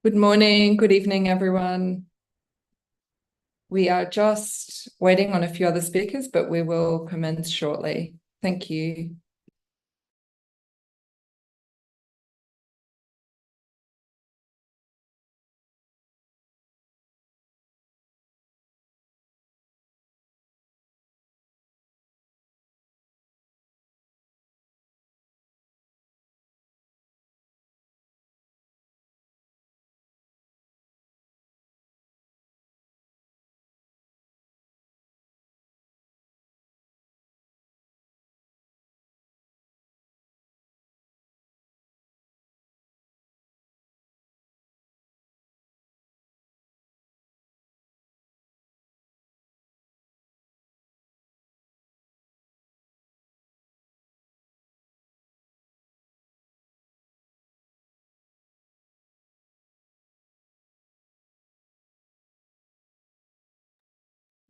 Good morning, good evening, everyone. We are just waiting on a few other speakers, but we will commence shortly. Thank you.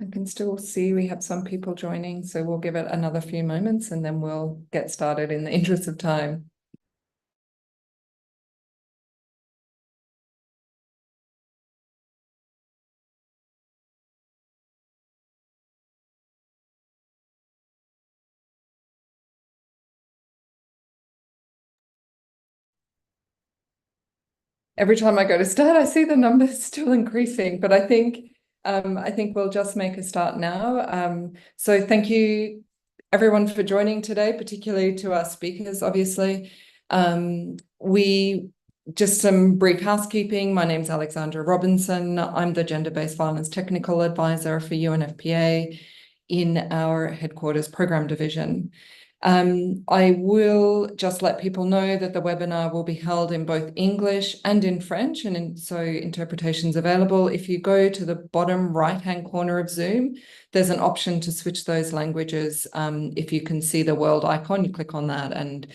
I can still see we have some people joining, so we'll give it another few moments and then we'll get started in the interest of time. Every time I go to start, I see the numbers still increasing, but I think we'll just make a start now. So thank you everyone for joining today, particularly to our speakers, obviously. Just some brief housekeeping. My name's Alexandra Robinson. I'm the Gender-Based Violence Technical Advisor for UNFPA in our headquarters Programme Division. I will just let people know that the webinar will be held in both English and in French, and so interpretation's available. If you go to the bottom right-hand corner of Zoom, there's an option to switch those languages. If you can see the world icon, you click on that and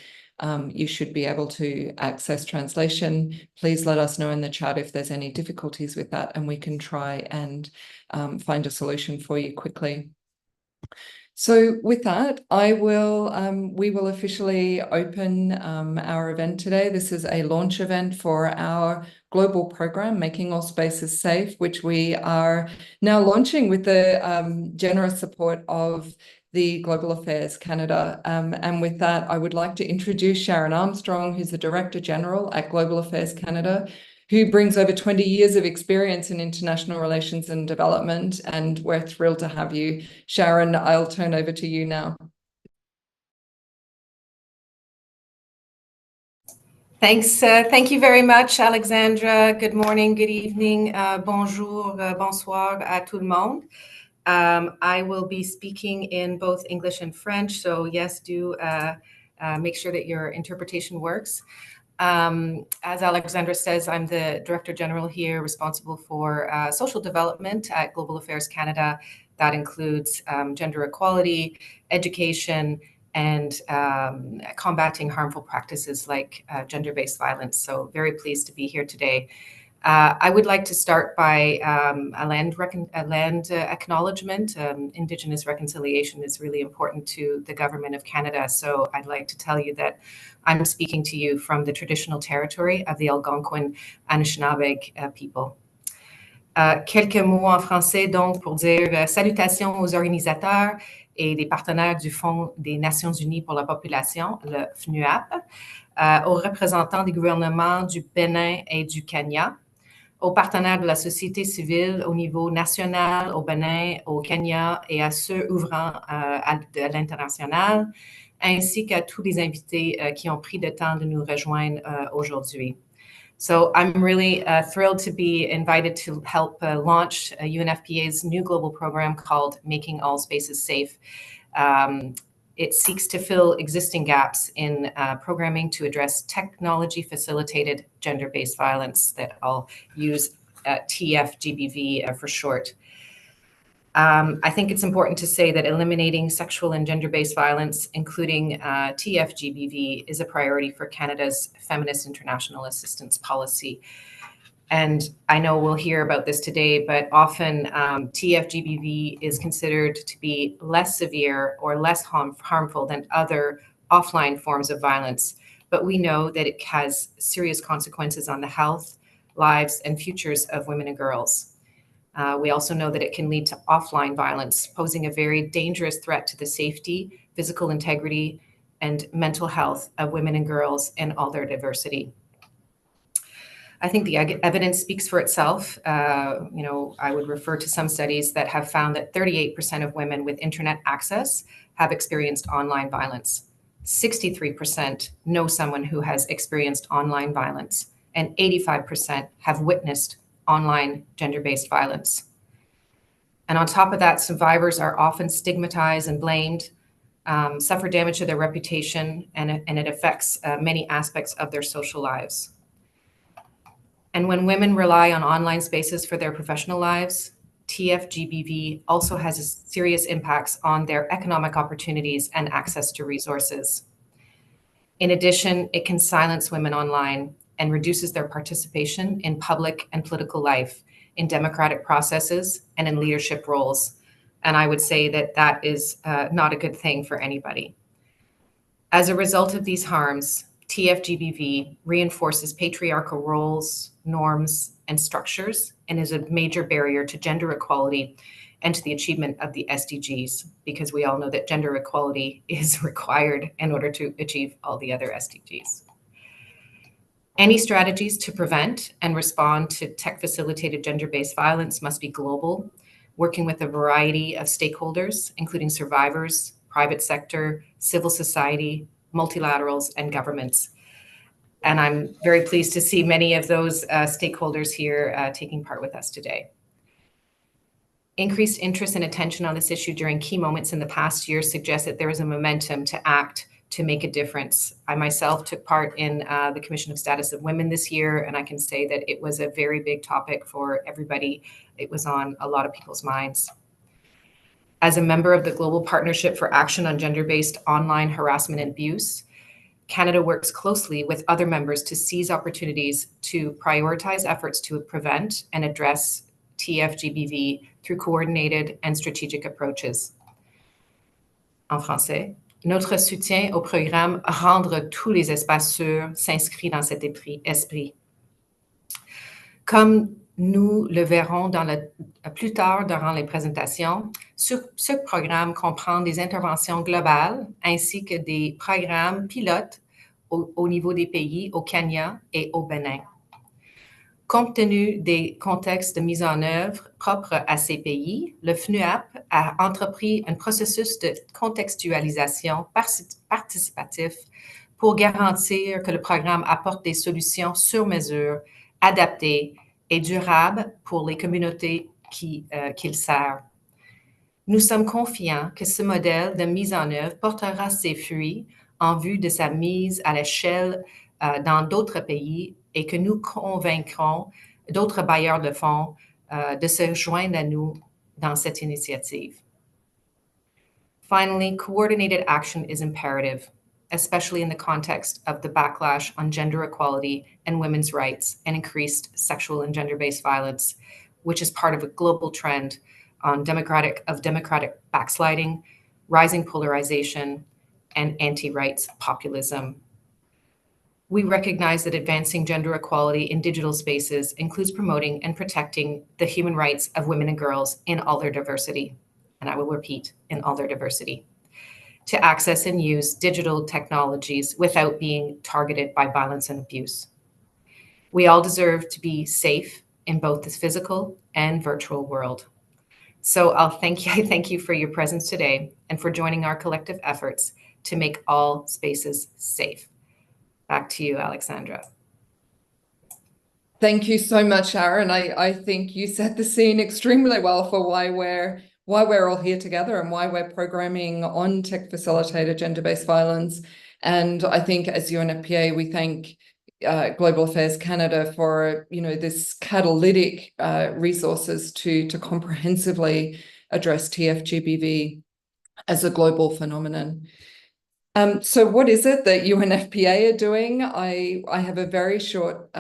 you should be able to access translation. Please let us know in the chat if there's any difficulties with that, and we can try and find a solution for you quickly. So with that, we will officially open our event today. This is a launch event for our global program, Making All Spaces Safe, which we are now launching with the generous support of the Global Affairs Canada. And with that, I would like to introduce Sharon Armstrong, who's the Director General at Global Affairs Canada, who brings over 20 years of experience in international relations and development, and we're thrilled to have you. Sharon, I'll turn over to you now. Thanks. Thank you very much, Alexandra. Good morning, good evening, bonjour, bonsoir à tout le monde. I will be speaking in both English and French, so yes, do make sure that your interpretation works. As Alexandra says, I'm the Director General here, responsible for social development at Global Affairs Canada. That includes gender equality, education, and combating harmful practices like gender-based violence. So very pleased to be here today. I would like to start by a land acknowledgement. Indigenous reconciliation is really important to the Government of Canada. So I'd like to tell you that I'm speaking to you from the traditional territory of the Algonquin Anishinaabe people. Quelques mots en français, donc, pour dire salutations aux organisateurs et des partenaires du Fonds des Nations Unies pour la population, le FNUAP, aux représentants des gouvernements du Bénin et du Kenya, aux partenaires de la société civile au niveau national, au Bénin, au Kenya et à ceux ouvrant à l'international, ainsi qu'à tous les invités qui ont pris le temps de nous rejoindre aujourd'hui. So I'm really thrilled to be invited to help launch UNFPA's new global program called Making All Spaces Safe. It seeks to fill existing gaps in programming to address technology-facilitated gender-based violence that I'll use TF GBV for short. I think it's important to say that eliminating sexual and gender-based violence, including TF GBV, is a priority for Canada's Feminist International Assistance Policy. And I know we'll hear about this today, but often TF GBV is considered to be less severe or less harmful than other offline forms of violence. But we know that it has serious consequences on the health, lives, and futures of women and girls. We also know that it can lead to offline violence, posing a very dangerous threat to the safety, physical integrity, and mental health of women and girls in all their diversity. I think the evidence speaks for itself. I would refer to some studies that have found that 38% of women with internet access have experienced online violence. 63% know someone who has experienced online violence, and 85% have witnessed online gender-based violence. And on top of that, survivors are often stigmatized and blamed, suffer damage to their reputation, and it affects many aspects of their social lives. And when women rely on online spaces for their professional lives, TF GBV also has serious impacts on their economic opportunities and access to resources. In addition, it can silence women online and reduces their participation in public and political life, in democratic processes, and in leadership roles. And I would say that that is not a good thing for anybody. As a result of these harms, TF GBV reinforces patriarchal roles, norms, and structures, and is a major barrier to gender equality and to the achievement of the SDGs, because we all know that gender equality is required in order to achieve all the other SDGs. Any strategies to prevent and respond to tech-facilitated gender-based violence must be global, working with a variety of stakeholders, including survivors, private sector, civil society, multilaterals, and governments. And I'm very pleased to see many of those stakeholders here taking part with us today. Increased interest and attention on this issue during key moments in the past year suggests that there is a momentum to act to make a difference. I myself took part in the Commission of Status of Women this year, and I can say that it was a very big topic for everybody. It was on a lot of people's minds. As a member of the Global Partnership for Action on Gender-Based Online Harassment and Abuse, Canada works closely with other members to seize opportunities to prioritize efforts to prevent and address TF GBV through coordinated and strategic approaches. En français, notre soutien au programme Rendre tous les espaces sûrs s'inscrit dans cet esprit. Comme nous le verrons plus tard durant les présentations, ce programme comprend des interventions globales ainsi que des programmes pilotes au niveau des pays, au Kenya et au Bénin. Compte tenu des contextes de mise en œuvre propres à ces pays, le FNUAP a entrepris un processus de contextualisation participatif pour garantir que le programme apporte des solutions sur mesure, adaptées et durables pour les communautés qu'il sert. Nous sommes confiants que ce modèle de mise en œuvre portera ses fruits en vue de sa mise à l'échelle dans d'autres pays et que nous convaincrons d'autres bailleurs de fonds de se joindre à nous dans cette initiative. Finally, coordinated action is imperative, especially in the context of the backlash on gender equality and women's rights and increased sexual and gender-based violence, which is part of a global trend on democratic backsliding, rising polarization, and anti-rights populism. We recognize that advancing gender equality in digital spaces includes promoting and protecting the human rights of women and girls in all their diversity, and I will repeat, in all their diversity, to access and use digital technologies without being targeted by violence and abuse. We all deserve to be safe in both the physical and virtual world. So I thank you for your presence today and for joining our collective efforts to make all spaces safe. Back to you, Alexandra. Thank you so much, Sharon. I think you set the scene extremely well for why we're all here together and why we're programming on tech-facilitated gender-based violence. And I think as UNFPA, we thank Global Affairs Canada for this catalytic resources to comprehensively address TF GBV as a global phenomenon. So what is it that UNFPA are doing? I have a very short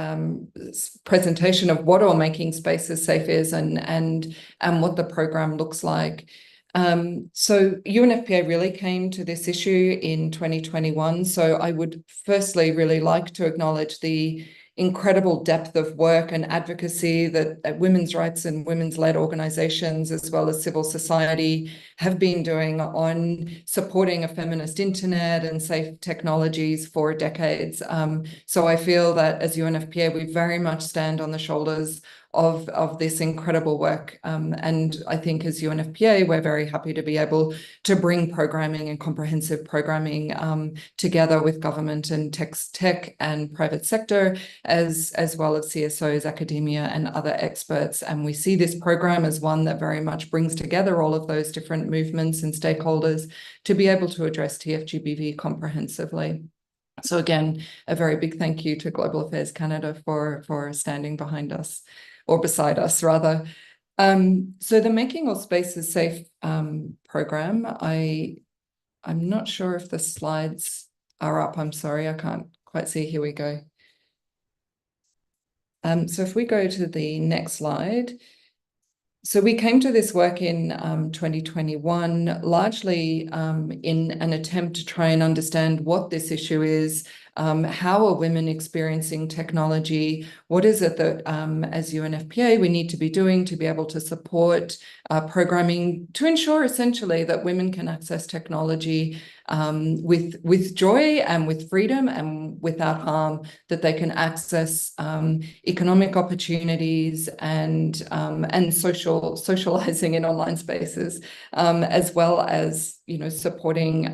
presentation of what All Making Spaces Safe is and what the program looks like. So UNFPA really came to this issue in 2021. So I would firstly really like to acknowledge the incredible depth of work and advocacy that women's rights and women's-led organizations, as well as civil society, have been doing on supporting a feminist internet and safe technologies for decades. So I feel that as UNFPA, we very much stand on the shoulders of this incredible work. And I think as UNFPA, we're very happy to be able to bring programming and comprehensive programming together with government and tech and private sector, as well as CSOs, academia, and other experts. And we see this program as one that very much brings together all of those different movements and stakeholders to be able to address TF GBV comprehensively. So again, a very big thank you to Global Affairs Canada for standing behind us, or beside us rather. So the Making All Spaces Safe program, I'm not sure if the slides are up. I'm sorry, I can't quite see. Here we go. So if we go to the next slide. So we came to this work in 2021, largely in an attempt to try and understand what this issue is, how are women experiencing technology, what is it that as UNFPA we need to be doing to be able to support programming to ensure essentially that women can access technology with joy and with freedom and without harm, that they can access economic opportunities and socializing in online spaces, as well as, you know, supporting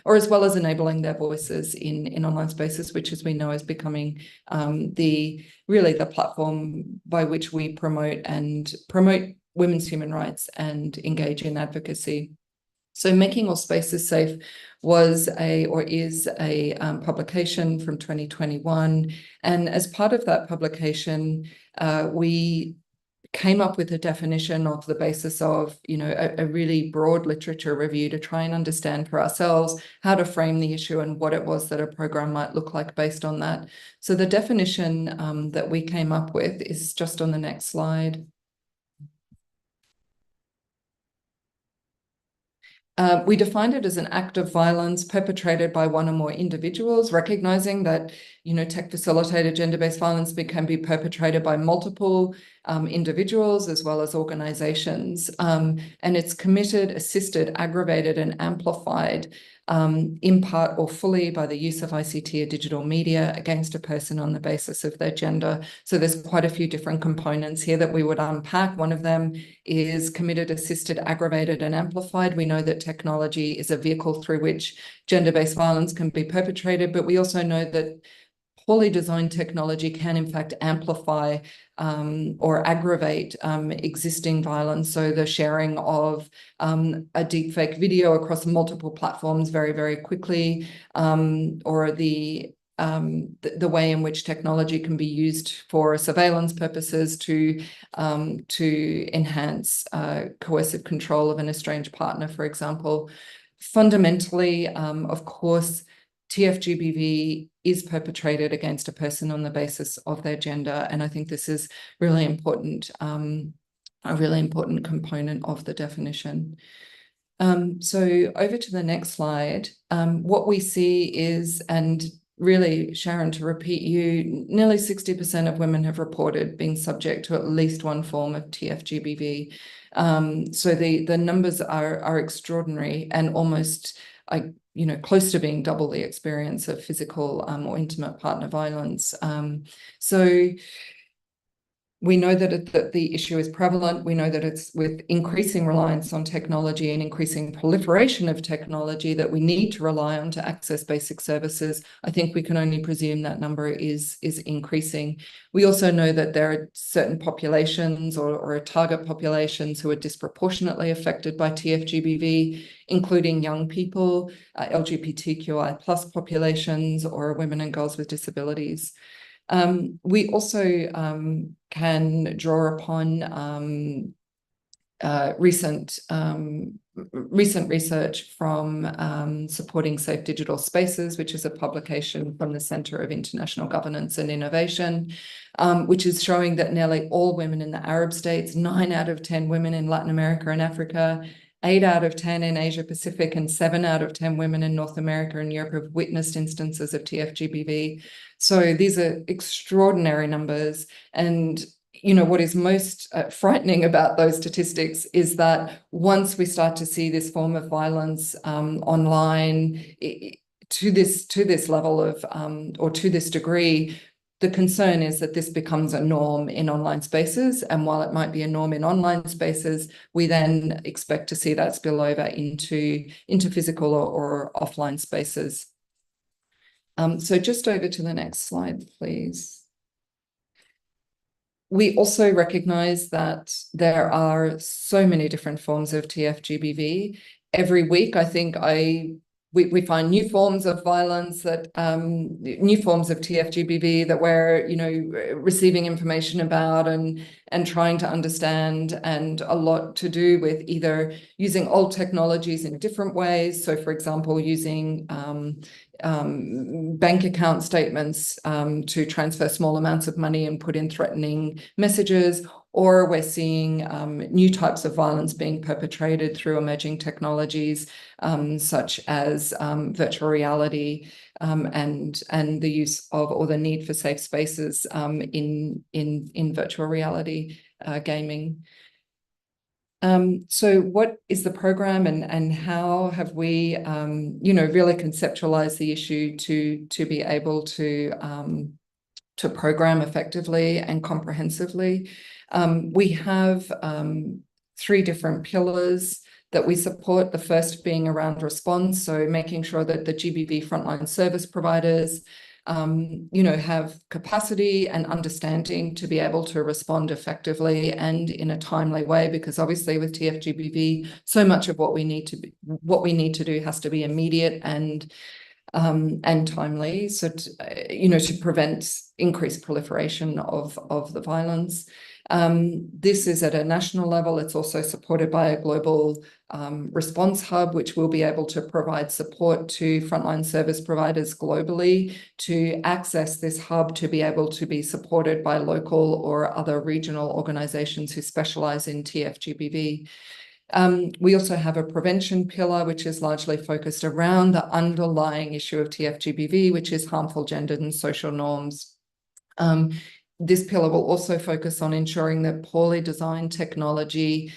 or as well as enabling their voices in online spaces, which, as we know, is becoming really the platform by which we promote women's human rights and engage in advocacy. So Making All Spaces Safe was is a publication from 2021. And as part of that publication, we came up with a definition of the basis of, you know, a really broad literature review to try and understand for ourselves how to frame the issue and what it was that a program might look like based on that. So the definition that we came up with is just on the next slide. We defined it as an act of violence perpetrated by one or more individuals, recognizing that, you know, tech-facilitated gender-based violence can be perpetrated by multiple individuals as well as organizations. And it's committed, assisted, aggravated, and amplified in part or fully by the use of ICT or digital media against a person on the basis of their gender. So there's quite a few different components here that we would unpack. One of them is committed, assisted, aggravated, and amplified. We know that technology is a vehicle through which gender-based violence can be perpetrated, but we also know that poorly designed technology can in fact amplify or aggravate existing violence. So the sharing of a deepfake video across multiple platforms very, very quickly, or the way in which technology can be used for surveillance purposes to enhance coercive control of an estranged partner, for example. Fundamentally, of course, TF GBV is perpetrated against a person on the basis of their gender, and I think this is really important, a really important component of the definition. So over to the next slide. What we see is, and really, Sharon, to repeat you, nearly 60% of women have reported being subject to at least one form of TF GBV. So the numbers are extraordinary and almost close to being double the experience of physical or intimate partner violence. So we know that the issue is prevalent. We know that it's with increasing reliance on technology and increasing proliferation of technology that we need to rely on to access basic services. I think we can only presume that number is increasing. We also know that there are certain populations or target populations who are disproportionately affected by TF GBV, including young people, LGBTQI+ populations, or women and girls with disabilities. We also can draw upon recent research from Supporting Safe Digital Spaces, which is a publication from the Center of International Governance and Innovation, which is showing that nearly all women in the Arab states, 9 out of 10 women in Latin America and Africa, 8 out of 10 in Asia Pacific, and 7 out of 10 women in North America and Europe have witnessed instances of TF GBV. So these are extraordinary numbers. And what is most frightening about those statistics is that once we start to see this form of violence online to this level of or to this degree, the concern is that this becomes a norm in online spaces. And while it might be a norm in online spaces, we then expect to see that spill over into physical or offline spaces. So just over to the next slide, please. We also recognize that there are so many different forms of TF GBV. Every week, I think we find new forms of violence, that new forms of TF GBV that we're receiving information about and trying to understand, and a lot to do with either using old technologies in different ways. So, for example, using bank account statements to transfer small amounts of money and put in threatening messages, or we're seeing new types of violence being perpetrated through emerging technologies such as virtual reality and the use of, or the need for, safe spaces in virtual reality gaming. So what is the program, and how have we, really conceptualized the issue to be able to program effectively and comprehensively? We have 3 different pillars that we support. The first being around response, so making sure that the GBV frontline service providers have capacity and understanding to be able to respond effectively and in a timely way, because obviously with TF GBV, so much of what we need to do has to be immediate and timely, so to prevent increased proliferation of the violence. This is at a national level. It's also supported by a global response hub, which will be able to provide support to frontline service providers globally to access this hub, to be able to be supported by local or other regional organizations who specialize in TF GBV. We also have a prevention pillar, which is largely focused around the underlying issue of TF GBV, which is harmful gendered and social norms. This pillar will also focus on ensuring that poorly designed technology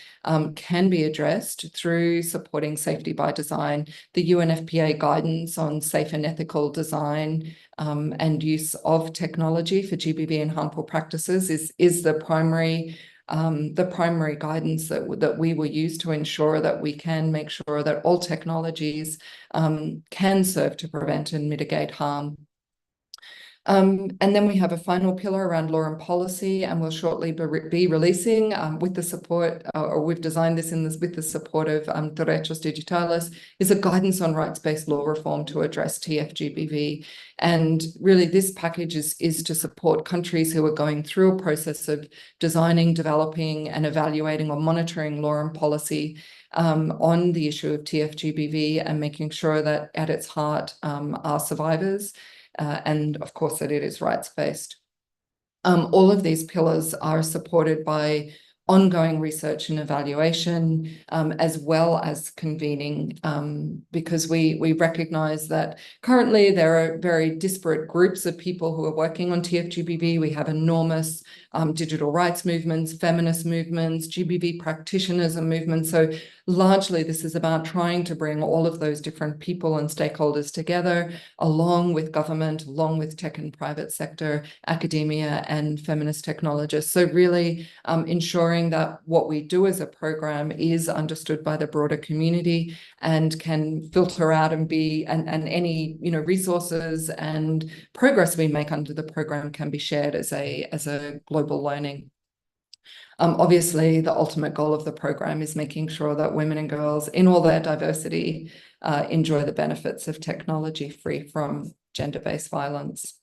can be addressed through supporting safety by design. The UNFPA guidance on safe and ethical design and use of technology for GBV and harmful practices is the primary guidance that we will use to ensure that we can make sure that all technologies can serve to prevent and mitigate harm. And then we have a final pillar around law and policy, and we'll shortly be releasing with the support, or we've designed this with the support of Derechos Digitales, is a guidance on rights-based law reform to address TF GBV. And really this package is to support countries who are going through a process of designing, developing and evaluating or monitoring law and policy on the issue of TF GBV, and making sure that at its heart are survivors. And of course that it is rights-based. All of these pillars are supported by ongoing research and evaluation, as well as convening, because we recognize that currently there are very disparate groups of people who are working on TF GBV. We have enormous digital rights movements, feminist movements, GBV practitioners and movements. So largely this is about trying to bring all of those different people and stakeholders together, along with government, along with tech and private sector, academia and feminist technologists. So really ensuring that what we do as a program is understood by the broader community and can filter out and any resources and progress we make under the program can be shared as a global learning. Obviously, the ultimate goal of the program is making sure that women and girls in all their diversity enjoy the benefits of technology free from gender-based violence.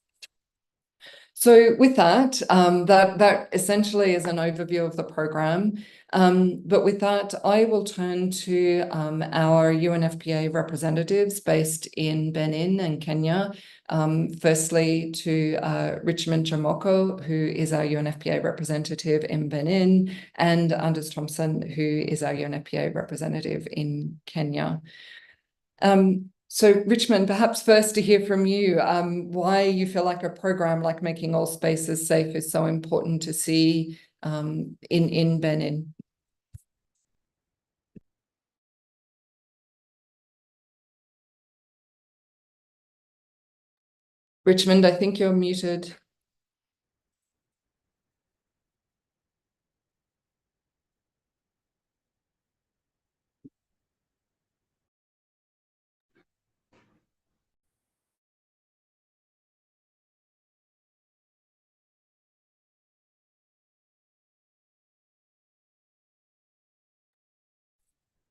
So with that, that essentially is an overview of the program. But with that, I will turn to our UNFPA representatives based in Benin and Kenya. Firstly, to Richmond Jamoko, who is our UNFPA representative in Benin, and Anders Thompson, who is our UNFPA representative in Kenya. So Richmond, perhaps first to hear from you, why you feel like a program like Making All Spaces Safe is so important to see in Benin. Richmond, I think you're muted.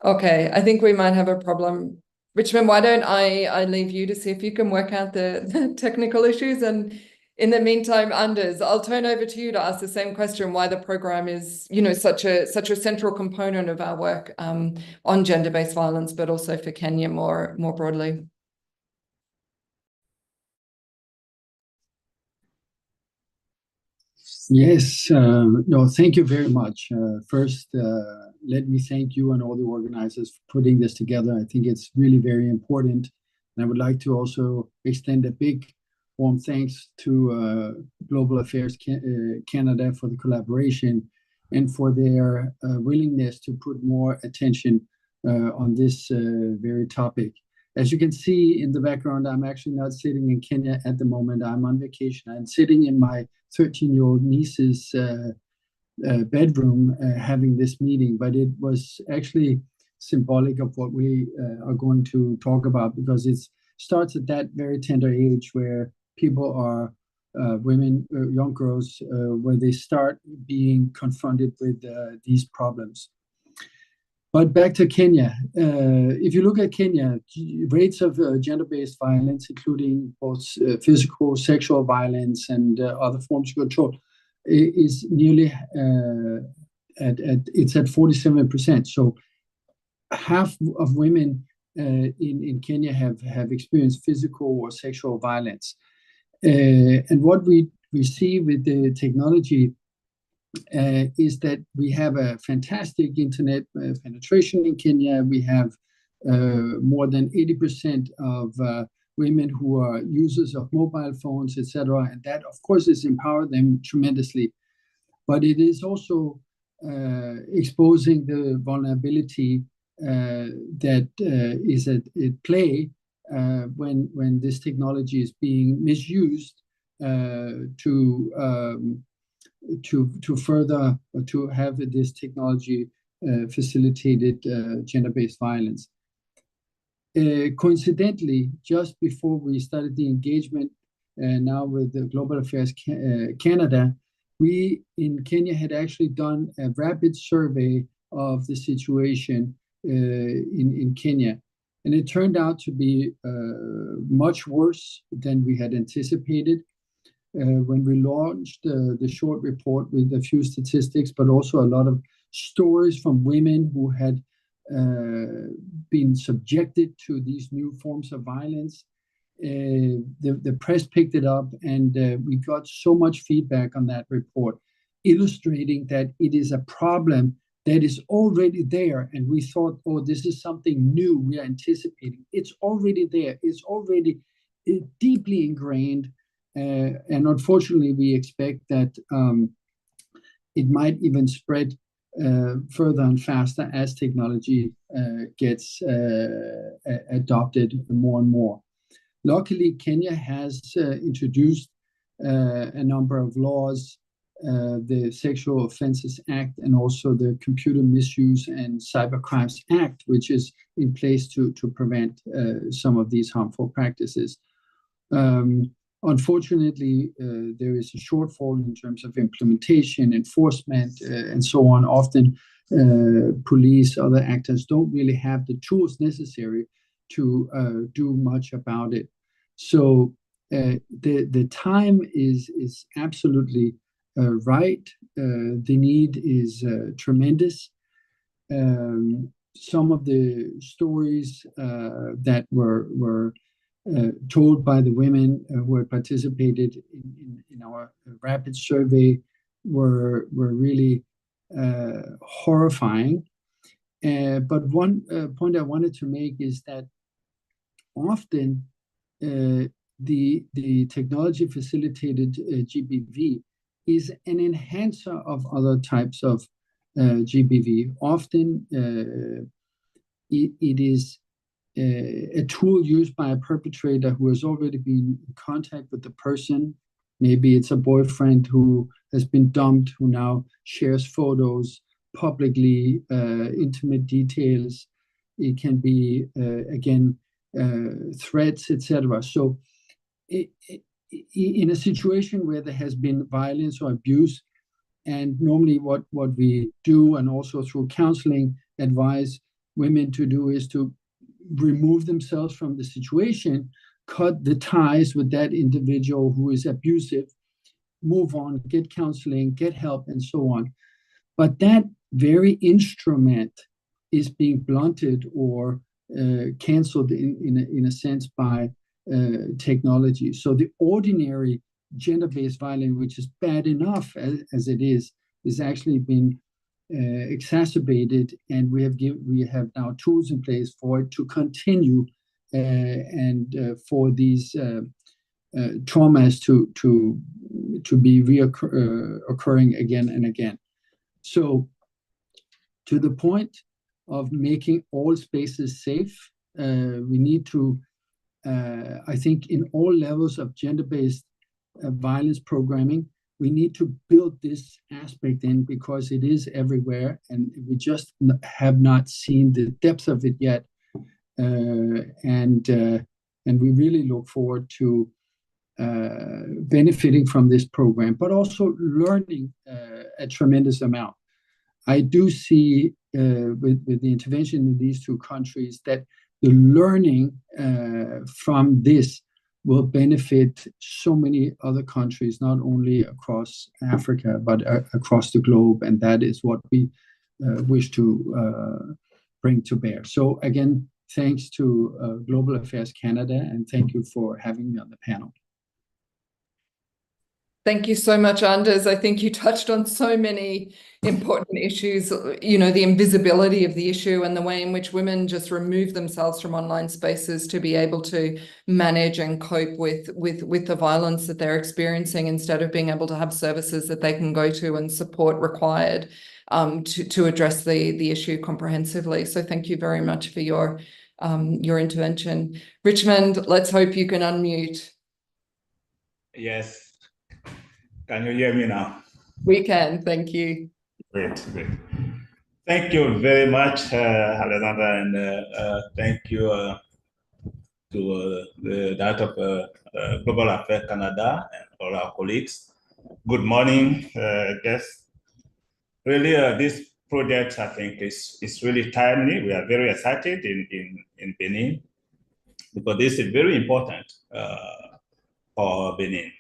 Okay, I think we might have a problem. Richmond, why don't I leave you to see if you can work out the technical issues, and in the meantime, Anders, I'll turn over to you to ask the same question, why the program is, such a central component of our work on gender-based violence, but also for Kenya more broadly. Yes, no, thank you very much. First, let me thank you and all the organizers for putting this together. I think it's really very important. And I would like to also extend a big warm thanks to Global Affairs Canada for the collaboration and for their willingness to put more attention on this very topic. As you can see in the background, I'm actually not sitting in Kenya at the moment. I'm on vacation. I'm sitting in my 13-year-old niece's bedroom having this meeting, but it was actually symbolic of what we are going to talk about, because it starts at that very tender age where people are women, young girls, where they start being confronted with these problems. But back to Kenya. If you look at Kenya, rates of gender-based violence, including both physical, sexual violence, and other forms of control, is nearly it's at 47%. So half of women in Kenya have experienced physical or sexual violence. And what we see with the technology is that we have a fantastic internet penetration in Kenya. We have more than 80% of women who are users of mobile phones, etc. And that, of course, has empowered them tremendously. But it is also exposing the vulnerability that is at play when this technology is being misused to further, or to have this technology facilitated gender-based violence. Coincidentally, just before we started the engagement now with the Global Affairs Canada, we in Kenya had actually done a rapid survey of the situation in Kenya. And it turned out to be much worse than we had anticipated. When we launched the short report with a few statistics, but also a lot of stories from women who had been subjected to these new forms of violence. The press picked it up, and we got so much feedback on that report, illustrating that it is a problem that is already there. And we thought, oh, this is something new we are anticipating. It's already there. It's already deeply ingrained. And unfortunately, we expect that it might even spread further and faster as technology gets adopted more and more. Luckily, Kenya has introduced a number of laws, the Sexual Offences Act, and also the Computer Misuse and Cybercrimes Act, which is in place to prevent some of these harmful practices. Unfortunately, there is a shortfall in terms of implementation, enforcement, and so on. Often, police, other actors don't really have the tools necessary to do much about it. So the time is absolutely right. The need is tremendous. Some of the stories that were told by the women who had participated in our rapid survey were really horrifying. But one point I wanted to make is that often the technology facilitated GBV is an enhancer of other types of GBV. Often it is a tool used by a perpetrator who has already been in contact with the person. Maybe it's a boyfriend who has been dumped, who now shares photos publicly, intimate details. It can be, again, threats, etc. So in a situation where there has been violence or abuse, and normally what we do, and also through counseling, advise women to do is to remove themselves from the situation, cut the ties with that individual who is abusive, move on, get counseling, get help, and so on. But that very instrument is being blunted or canceled in a sense by technology. So the ordinary gender-based violence, which is bad enough as it is actually been exacerbated, and we have now tools in place for it to continue, and for these traumas to be occurring again and again. So to the point of making all spaces safe, we need to, I think, in all levels of gender-based violence programming, we need to build this aspect in, because it is everywhere, and we just have not seen the depth of it yet. And we really look forward to benefiting from this program, but also learning a tremendous amount. I do see with the intervention in these two countries that the learning from this will benefit so many other countries, not only across Africa, but across the globe. And that is what we wish to bring to bear. So again, thanks to Global Affairs Canada, and thank you for having me on the panel. Thank you so much, Anders. I think you touched on so many important issues, you know, the invisibility of the issue and the way in which women just remove themselves from online spaces to be able to manage and cope with the violence that they're experiencing, instead of being able to have services that they can go to and support required to address the issue comprehensively. So thank you very much for your intervention. Richmond, let's hope you can unmute. Yes. Can you hear me now? We can, thank you. Great, great. Thank you very much, Alexandra, and thank you to the Director of Global Affairs Canada and all our colleagues. Good morning, guests. Really, this project, I think, is really timely. We are very excited in Benin, because this is very important for Benin.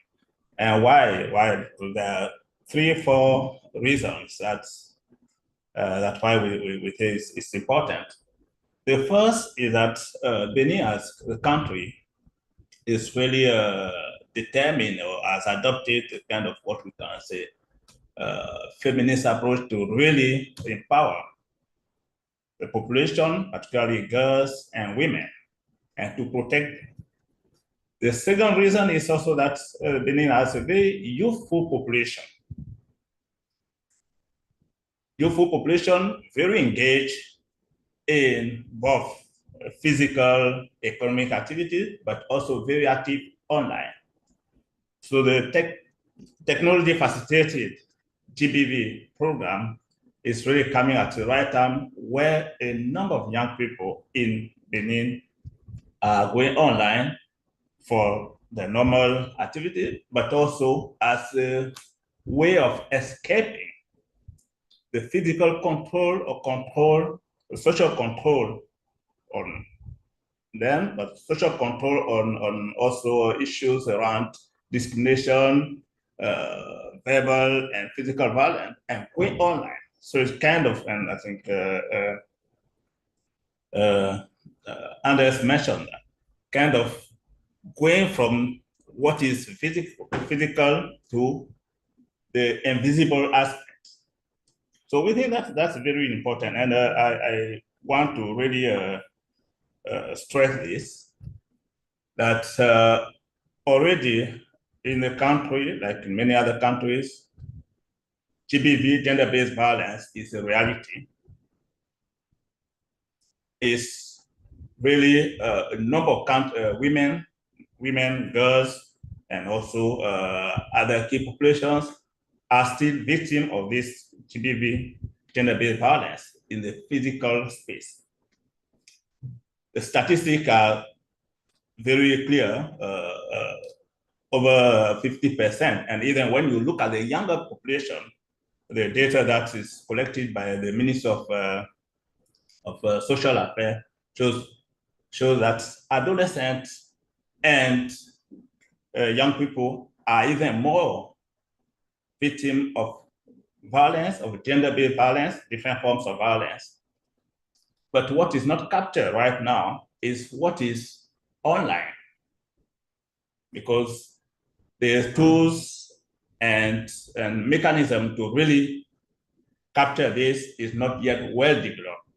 And why? Why? There are 3 or 4 reasons that's why we think it's important. The first is that Benin as a country is really determined, or has adopted a kind of what we can say feminist approach to really empower the population, particularly girls and women, and to protect them. The second reason is also that Benin has a very youthful population. Youthful population, very engaged in both physical, economic activities, but also very active online. So the technology facilitated GBV program is really coming at the right time, where a number of young people in Benin are going online for the normal activity, but also as a way of escaping the physical control or the social control on them, but social control on also issues around discrimination, verbal and physical violence, and going online. So it's kind of, and I think Anders mentioned that, kind of going from what is physical to the invisible aspect. So we think that's very important, and I want to really stress this, that already in the country, like in many other countries, GBV, gender-based violence, is a reality. Is really a number of women, girls, and also other key populations are still victims of this GBV, gender-based violence, in the physical space. The statistics are very clear, over 50%. And even when you look at the younger population, the data that is collected by the Ministry of Social Affairs shows that adolescents and young people are even more victims of violence, of gender-based violence, different forms of violence. But what is not captured right now is what is online, because there's tools and mechanism to really capture this is not yet well developed.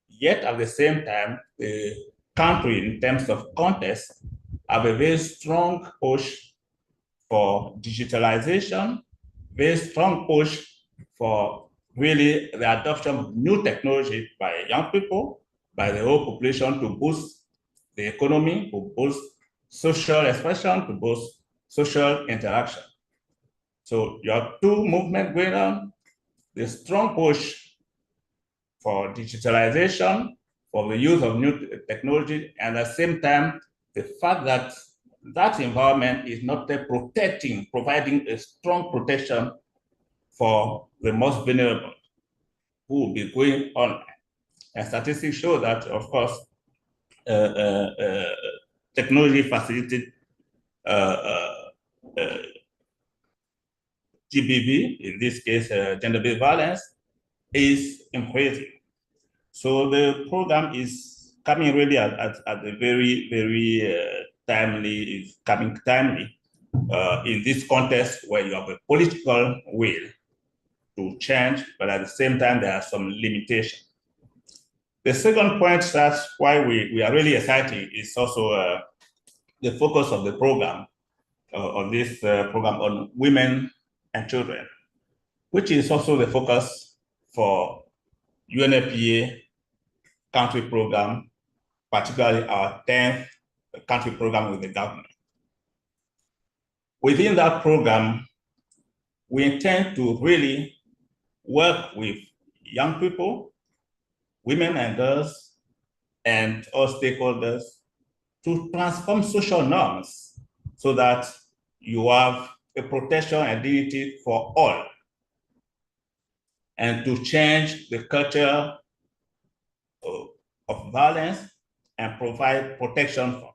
Yet at the same time, the country, in terms of context, have a very strong push for digitalization, very strong push for really the adoption of new technology by young people, by the whole population, to boost the economy, to boost social expression, to boost social interaction. So you have two movements going on: the strong push for digitalization, for the use of new technology, and at the same time, the fact that that environment is not providing a strong protection for the most vulnerable who will be going online. And statistics show that, of course, technology facilitated GBV, in this case, gender-based violence, is increasing. So the program is coming really at a very, very timely, is coming timely in this context where you have a political will to change, but at the same time, there are some limitations. The second point, that's why we are really excited, is also the focus of the program, on this program on women and children, which is also the focus for UNFPA Country Program, particularly our 10th country program with the government. Within that program, we intend to really work with young people, women and girls, and all stakeholders to transform social norms so that you have a protection and dignity for all, and to change the culture of violence and provide protection for.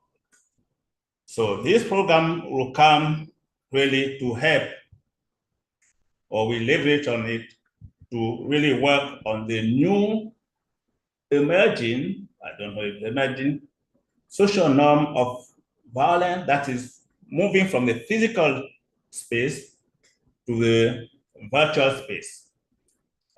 So this program will come really to help, or we leverage on it to really work on the new emerging, I don't know if emerging, social norm of violence that is moving from the physical space to the virtual space.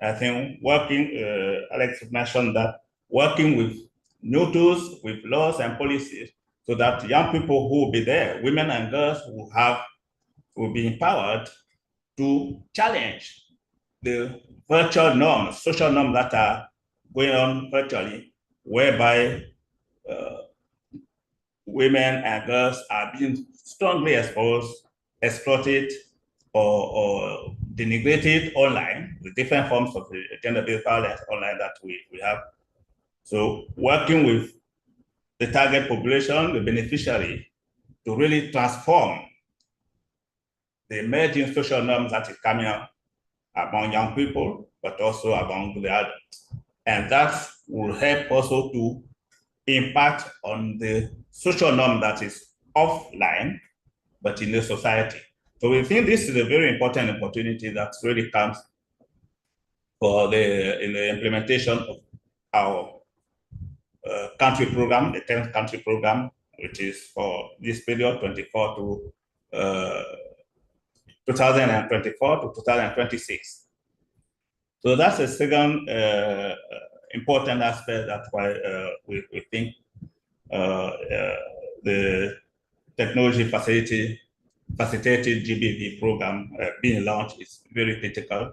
I think Alex mentioned that, working with new tools, with laws and policies, so that young people who will be there, women and girls will be empowered to challenge the virtual norms, social norms that are going on virtually, whereby women and girls are being strongly exposed, exploited, or denigrated online, with different forms of gender-based violence online that we have. So working with the target population, the beneficiary, to really transform the emerging social norms that is coming up among young people, but also among the adults. And that will help also to impact on the social norm that is offline, but in the society. So we think this is a very important opportunity that really comes in the implementation of our country program, the 10th country program, which is for this period 24 to 2024 to 2026. So that's a second important aspect. That's why we think the technology facilitated GBV program being launched is very critical.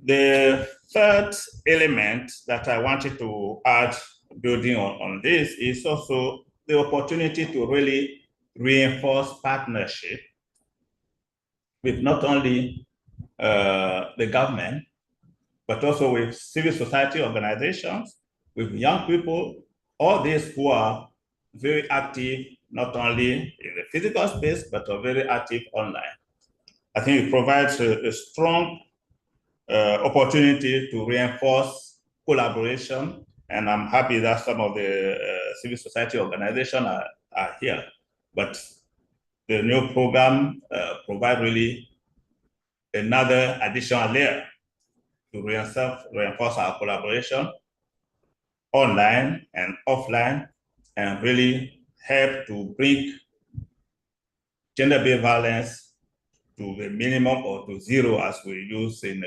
The third element that I wanted to add, building on this, is also the opportunity to really reinforce partnership with not only the government, but also with civil society organizations, with young people, all these who are very active, not only in the physical space, but are very active online. I think it provides a strong opportunity to reinforce collaboration, and I'm happy that some of the civil society organizations are here. But the new program provides really another additional layer to reinforce our collaboration online and offline, and really help to bring gender-based violence to the minimum or to zero, as we use in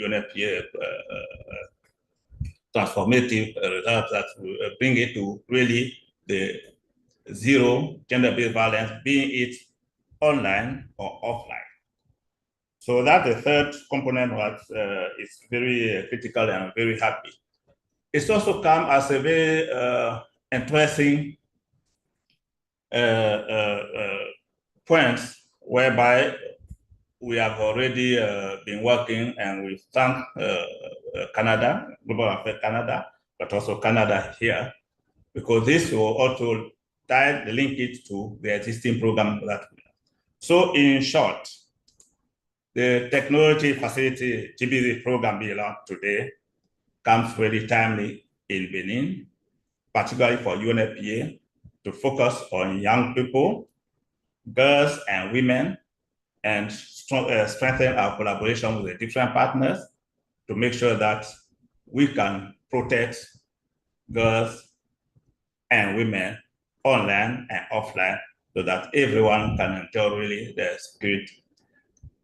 UNFPA transformative results, that bring it to really the zero gender-based violence, be it online or offline. So that's the third component that is very critical, and I'm very happy. It's also come as a very interesting point whereby we have already been working, and we thank Canada, Global Affairs Canada, but also Canada here, because this will also link it to the existing program that we have. So in short, the technology facility GBV program being launched today comes very timely in Benin, particularly for UNFPA, to focus on young people, girls and women, and strengthen our collaboration with the different partners to make sure that we can protect girls and women online and offline, so that everyone can enjoy really their security.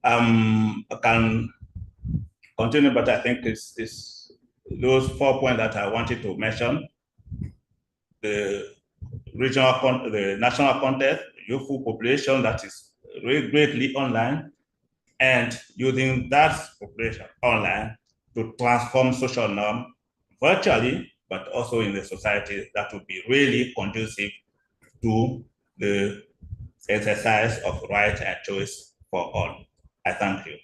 I can continue, but I think it's those 4 points that I wanted to mention: the the national context, youthful population that is really greatly online, and using that population online to transform social norm virtually, but also in the society, that would be really conducive to the exercise of right and choice for all. I thank you.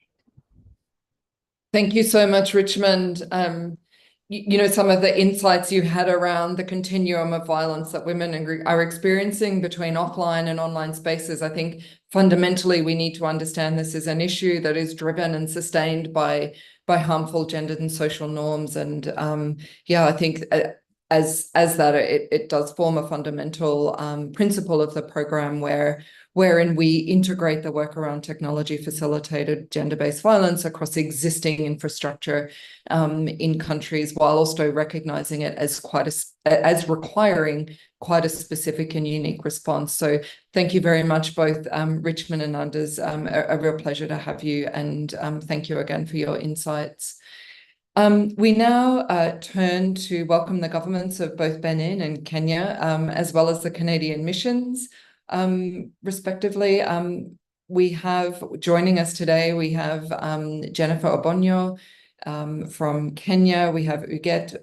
Thank you so much, Richmond. You know, some of the insights you had around the continuum of violence that women are experiencing between offline and online spaces. I think fundamentally we need to understand this is an issue that is driven and sustained by harmful gendered and social norms. And yeah, I think as that it does form a fundamental principle of the program wherein we integrate the work around technology facilitated gender-based violence across existing infrastructure in countries, while also recognizing it as requiring quite a specific and unique response. So thank you very much, both Richmond and Anders. A real pleasure to have you, and thank you again for your insights. We now turn to welcome the governments of both Benin and Kenya, as well as the Canadian missions, respectively. We have joining us today, we have Jennifer Obonyo from Kenya, we have Uget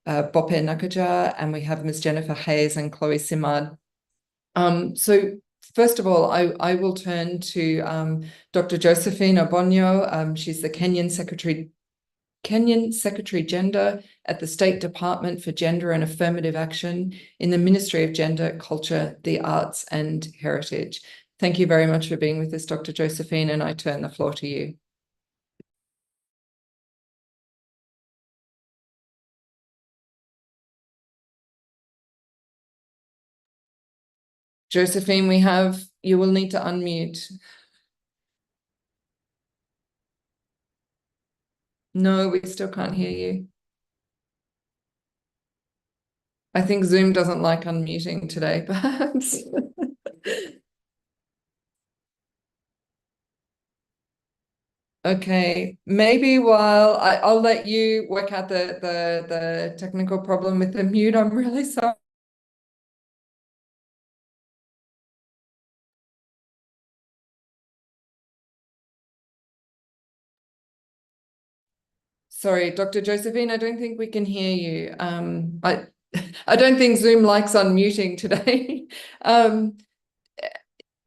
Bope Nakaja, and we have Ms. Jennifer Hayes and Chloe Simard. So first of all, I will turn to Dr. Josephine Obonyo. She's the Kenyan Secretary Gender at the State Department for Gender and Affirmative Action in the Ministry of Gender, Culture, the Arts and Heritage. Thank you very much for being with us, Dr. Josephine, and I turn the floor to you. Josephine, you will need to unmute. No, we still can't hear you. I think Zoom doesn't like unmuting today, perhaps. Okay, maybe while I'll let you work out the technical problem with the mute. I'm really sorry. Sorry, Dr. Josephine, I don't think we can hear you. I don't think Zoom likes unmuting today.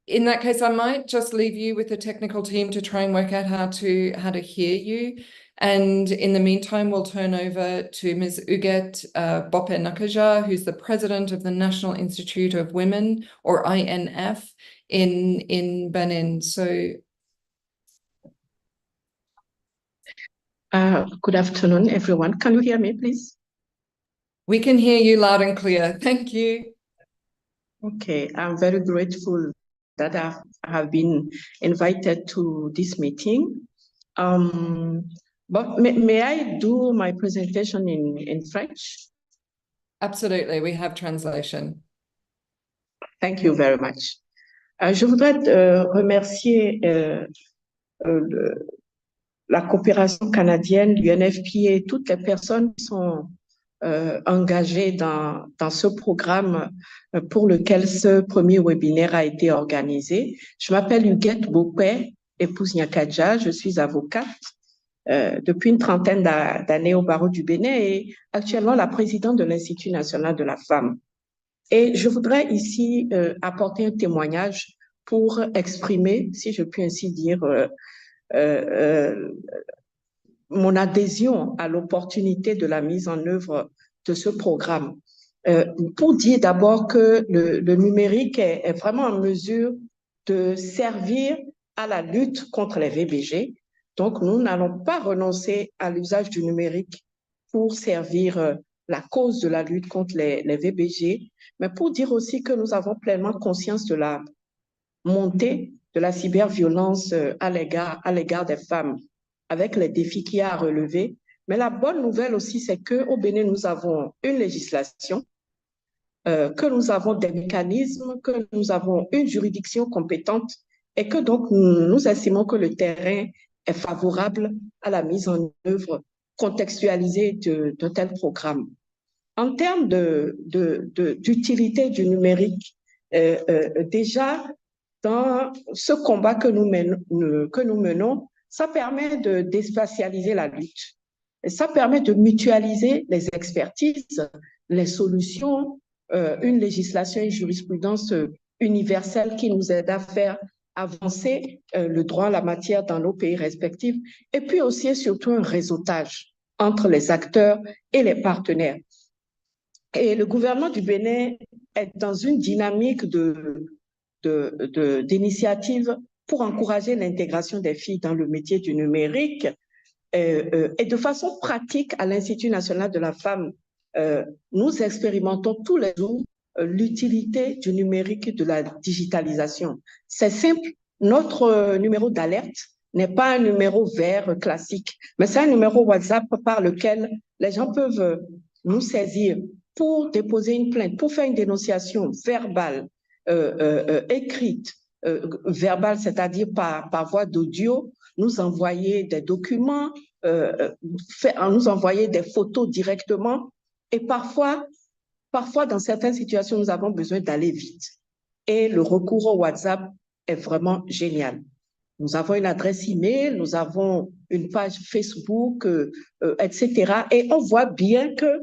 In that case, I might just leave you with the technical team to try and work out how to hear you. And in the meantime, we'll turn over to Ms. Uget Bope Nakaja, who's the president of the National Institute of Women, or INF, in Benin. So, good afternoon, everyone. Can you hear me, please? we can hear you loud and clear. Thank you. Okay, I'm very grateful that I have been invited to this meeting. But may I do my presentation in French? Absolutely, we have translation. Thank you very much. Je voudrais remercier la coopération canadienne, l'UNFPA et toutes les personnes qui sont engagées dans ce programme pour lequel ce premier webinaire a été organisé. Je m'appelle Huguette Bopé, épouse Nyakadja, je suis avocate depuis une trentaine d'années au barreau du Bénin et actuellement la présidente de l'Institut national de la femme. Et je voudrais ici apporter un témoignage pour exprimer, si je puis ainsi dire, mon adhésion à l'opportunité de la mise en œuvre de ce programme. Pour dire d'abord que le numérique est vraiment en mesure de servir à la lutte contre les VBG. Donc, nous n'allons pas renoncer à l'usage du numérique pour servir la cause de la lutte contre les VBG, mais pour dire aussi que nous avons pleinement conscience de la montée de la cyberviolence à l'égard des femmes, avec les défis qu'il y a à relever. Mais la bonne nouvelle aussi, c'est qu'au Bénin, nous avons une législation, que nous avons des mécanismes, que nous avons une juridiction compétente et que donc nous estimons que le terrain est favorable à la mise en œuvre contextualisée de tels programmes. En termes d'utilité du numérique, déjà, dans ce combat que nous menons, ça permet de déspatialiser la lutte. Et ça permet de mutualiser les expertises, les solutions, une législation et jurisprudence universelle qui nous aide à faire avancer le droit en la matière dans nos pays respectifs. Et puis aussi et surtout un réseautage entre les acteurs et les partenaires. Et le gouvernement du Bénin est dans une dynamique d'initiative pour encourager l'intégration des filles dans le métier du numérique et de façon pratique à l'Institut national de la femme, nous expérimentons tous les jours l'utilité du numérique et de la digitalisation. C'est simple, notre numéro d'alerte n'est pas un numéro vert classique, mais c'est un numéro WhatsApp par lequel les gens peuvent nous saisir pour déposer une plainte, pour faire une dénonciation verbale, écrite, verbale, c'est-à-dire par voie d'audio, nous envoyer des documents, nous envoyer des photos directement. Et parfois, dans certaines situations, nous avons besoin d'aller vite. Et le recours au WhatsApp est vraiment génial. Nous avons une adresse email, nous avons une page Facebook, etc. Et on voit bien que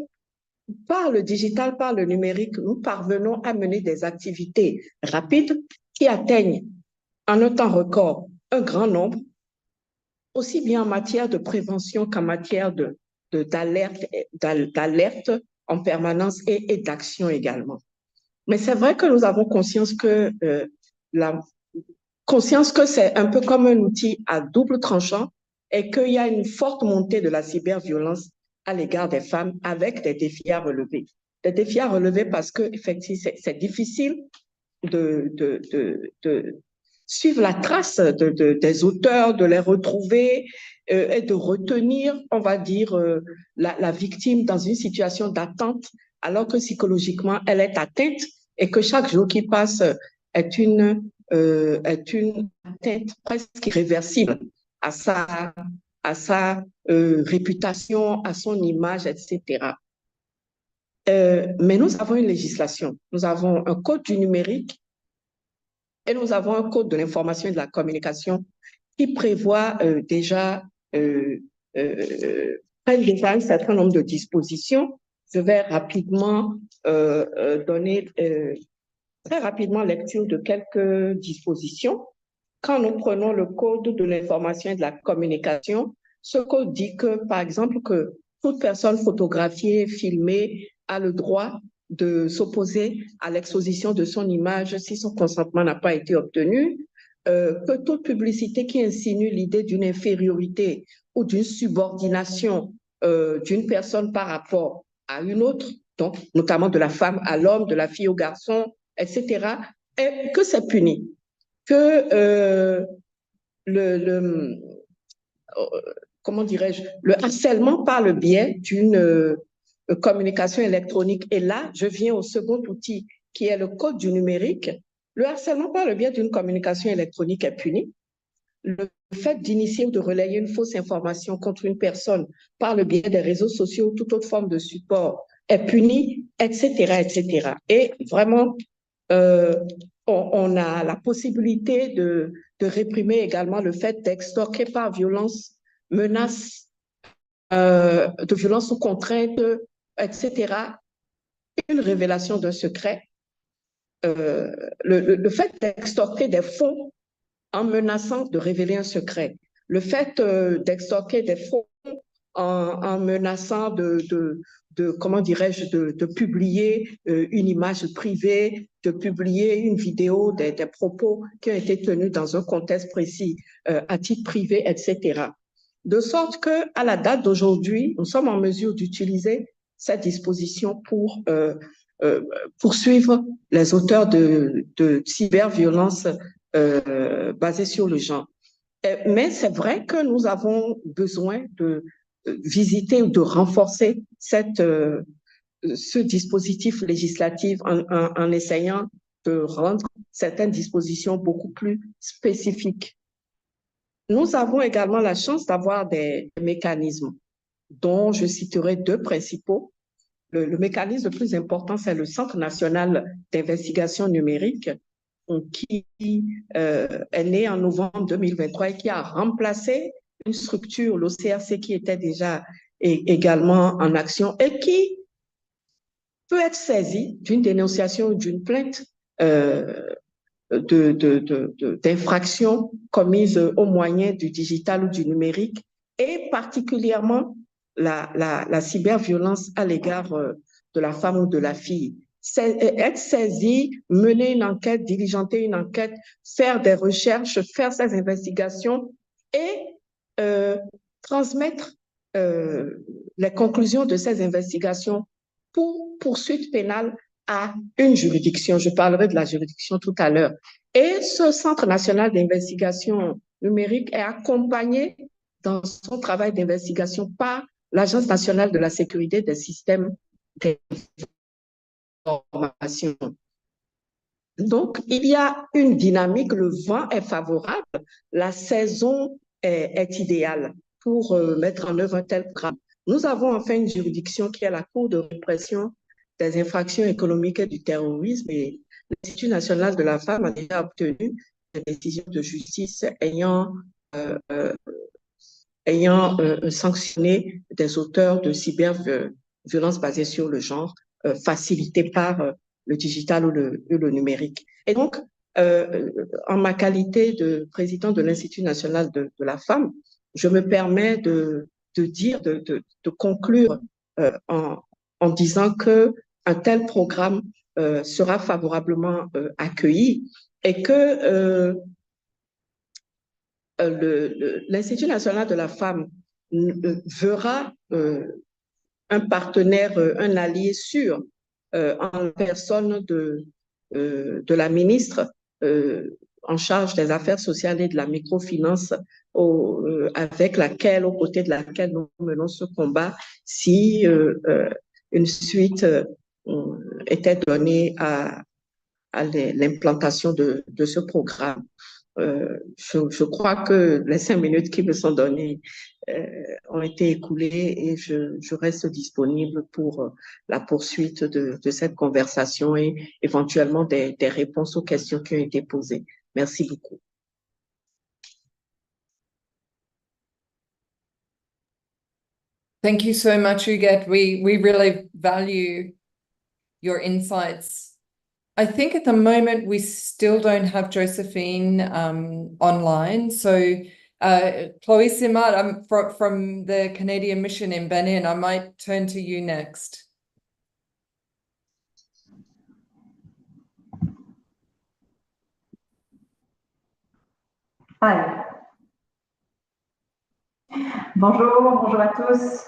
par le digital, par le numérique, nous parvenons à mener des activités rapides qui atteignent en un temps record un grand nombre, aussi bien en matière de prévention qu'en matière d'alerte en permanence et d'action également. Mais c'est vrai que nous avons conscience que c'est un peu comme un outil à double tranchant et qu'il y a une forte montée de la cyberviolence à l'égard des femmes avec des défis à relever. Des défis à relever parce que effectivement, c'est difficile de suivre la trace des auteurs, de les retrouver et de retenir, on va dire, la victime dans une situation d'attente, alors que psychologiquement, elle est atteinte et que chaque jour qui passe est une atteinte presque irréversible à sa réputation, à son image, etc. Mais nous avons une législation, nous avons un code du numérique et nous avons un code de l'information et de la communication qui prévoit déjà un certain nombre de dispositions. Je vais rapidement donner très rapidement lecture de quelques dispositions. Quand nous prenons le code de l'information et de la communication, ce code dit que, par exemple, que toute personne photographiée, filmée a le droit de s'opposer à l'exposition de son image si son consentement n'a pas été obtenu, que toute publicité qui insinue l'idée d'une infériorité ou d'une subordination d'une personne par rapport à une autre, donc notamment de la femme à l'homme, de la fille au garçon, etc., et que c'est puni. Que comment dirais-je, le harcèlement par le biais d'une communication électronique. Et là, je viens au second outil qui est le code du numérique. Le harcèlement par le biais d'une communication électronique est puni. Le fait d'initier ou de relayer une fausse information contre une personne par le biais des réseaux sociaux ou toute autre forme de support est puni, etc., etc. Et vraiment, on a la possibilité de réprimer également le fait d'extorquer par violence, menace, de violence ou contrainte, etc., une révélation d'un secret. Le fait d'extorquer des fonds en menaçant de révéler un secret, le fait d'extorquer des fonds en menaçant comment dirais-je, de publier une image privée, de publier une vidéo des propos qui ont été tenus dans un contexte précis, à titre privé, etc. De sorte qu'à la date d'aujourd'hui, nous sommes en mesure d'utiliser cette disposition pour poursuivre les auteurs de cyberviolences basées sur le genre. Mais c'est vrai que nous avons besoin de visiter ou de renforcer ce dispositif législatif en essayant de rendre certaines dispositions beaucoup plus spécifiques. Nous avons également la chance d'avoir des mécanismes dont je citerai deux principaux. Le mécanisme le plus important, c'est le Centre national d'investigation numérique qui est né en novembre 2023 et qui a remplacé une structure, l'OCRC, qui était déjà également en action et qui peut être saisie d'une dénonciation ou d'une plainte d'infraction commise au moyen du digital ou du numérique, et particulièrement la cyberviolence à l'égard de la femme ou de la fille. Être saisi, mener une enquête, diligenter une enquête, faire des recherches, faire ces investigations et transmettre les conclusions de ces investigations pour poursuite pénale à une juridiction. Je parlerai de la juridiction tout à l'heure. Et ce Centre national d'investigation numérique est accompagné dans son travail d'investigation par l'Agence nationale de la sécurité des systèmes d'information. Donc, il y a une dynamique, le vent est favorable, la saison est idéale pour mettre en œuvre un tel programme. Nous avons enfin une juridiction qui est la Cour de répression des infractions économiques et du terrorisme, et l'Institut national de la femme a déjà obtenu des décisions de justice ayant sanctionné des auteurs de cyberviolences basées sur le genre, facilitées par le digital ou le numérique. Et donc, en ma qualité de président de l'Institut national de la femme, je me permets de conclure en disant qu'un tel programme sera favorablement accueilli et que l'Institut national de la femme verra un partenaire, un allié sûr en personne de la ministre en charge des affaires sociales et de la microfinance, avec laquelle, aux côtés de laquelle nous menons ce combat, si une suite était donnée à l'implantation de ce programme. Je crois que les 5 minutes qui me sont données ont été écoulées et je reste disponible pour la poursuite de cette conversation et éventuellement des réponses aux questions qui ont été posées. Merci beaucoup. Thank you so much, Huguette. We really value your insights. I think at the moment we still don't have Josephine online. So Chloe Simard, from the Canadian Mission in Benin, I might turn to you next. Hi. Bonjour à tous.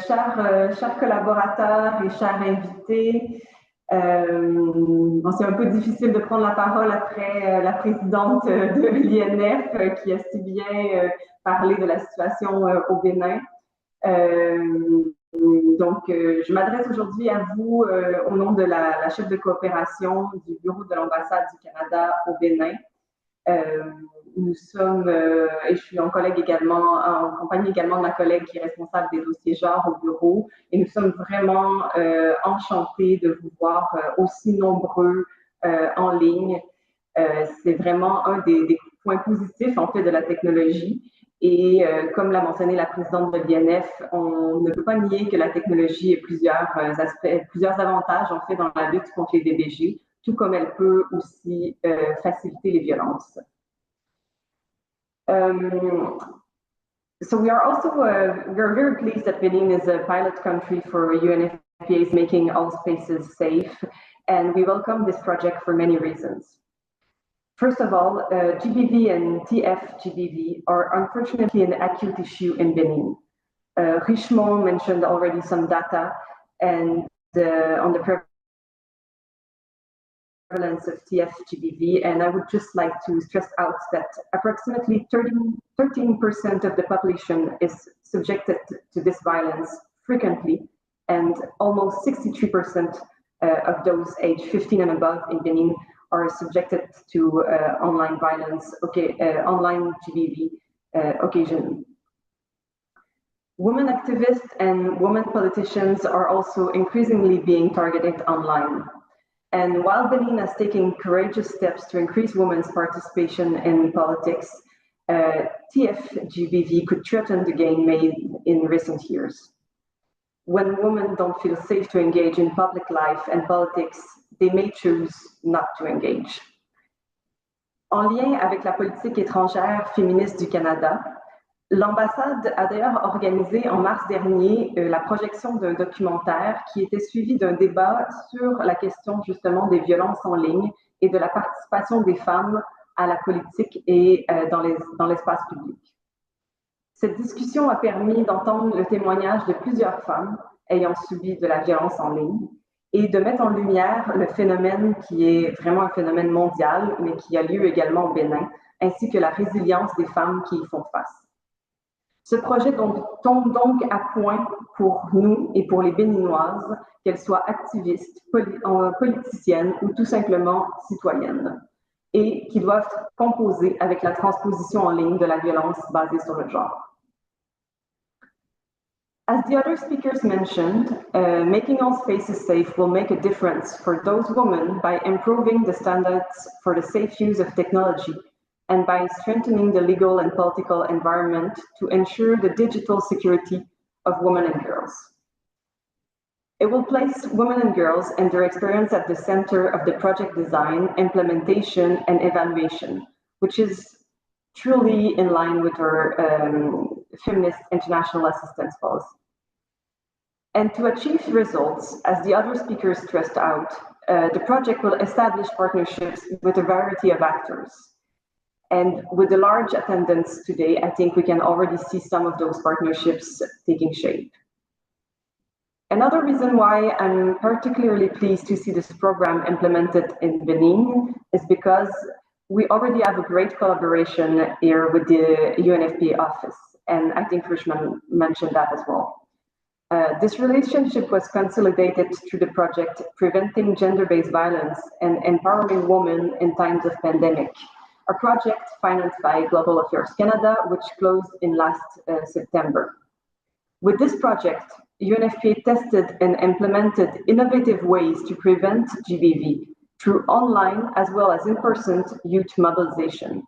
Chers collaborateurs et chers invités, c'est un peu difficile de prendre la parole après la présidente de l'INF qui a si bien parlé de la situation au Bénin. Je m'adresse aujourd'hui à vous au nom de la chef de coopération du bureau de l'ambassade du Canada au Bénin. Nous sommes, et je suis en compagnie également de ma collègue qui est responsable des dossiers genre au bureau, et nous sommes vraiment enchantés de vous voir aussi nombreux en ligne. C'est vraiment un des points positifs en fait de la technologie. Et comme l'a mentionné la présidente de l'INF, on ne peut pas nier que la technologie ait plusieurs aspects, plusieurs avantages en fait dans la lutte contre les DBG, tout comme elle peut aussi faciliter les violences. So we are also we're very pleased that Benin is a pilot country for UNFPA's Making All Spaces Safe, and we welcome this project for many reasons. First of all, GBV and TF GBV are unfortunately an acute issue in Benin. Richemont mentioned already some data and on the prevalence of TF GBV, and I would just like to stress out that approximately 13% of the population is subjected to this violence frequently, and almost 63% of those aged 15 and above in Benin are subjected to online violence, online GBV occasionally. Women activists and women politicians are also increasingly being targeted online. And while Benin has taken courageous steps to increase women's participation in politics, TF GBV could threaten the gain made in recent years. When women don't feel safe to engage in public life and politics, they may choose not to engage. En lien avec la politique étrangère féministe du Canada, l'ambassade a d'ailleurs organisé en mars dernier la projection d'un documentaire qui était suivi d'un débat sur la question justement des violences en ligne et de la participation des femmes à la politique et dans l'espace public. Cette discussion a permis d'entendre le témoignage de plusieurs femmes ayant subi de la violence en ligne et de mettre en lumière le phénomène qui est vraiment un phénomène mondial, mais qui a lieu également au Bénin, ainsi que la résilience des femmes qui y font face. Ce projet tombe donc à point pour nous et pour les Béninoises, qu'elles soient activistes, politiciennes ou tout simplement citoyennes, et qui doivent composer avec la transposition en ligne de la violence basée sur le genre. As the other speakers mentioned, making all spaces safe will make a difference for those women by improving the standards for the safe use of technology and by strengthening the legal and political environment to ensure the digital security of women and girls. It will place women and girls and their experience at the center of the project design, implementation, and evaluation, which is truly in line with our feminist international assistance policy. And to achieve results, as the other speakers stressed out, the project will establish partnerships with a variety of actors. And with the large attendance today, I think we can already see some of those partnerships taking shape. Another reason why I'm particularly pleased to see this program implemented in Benin is because we already have a great collaboration here with the UNFPA office, and I think Richmond mentioned that as well. This relationship was consolidated through the project Preventing Gender-Based Violence and Empowering Women in Times of Pandemic, a project financed by Global Affairs Canada, which closed in last September. With this project, UNFPA tested and implemented innovative ways to prevent GBV through online as well as in-person youth mobilization.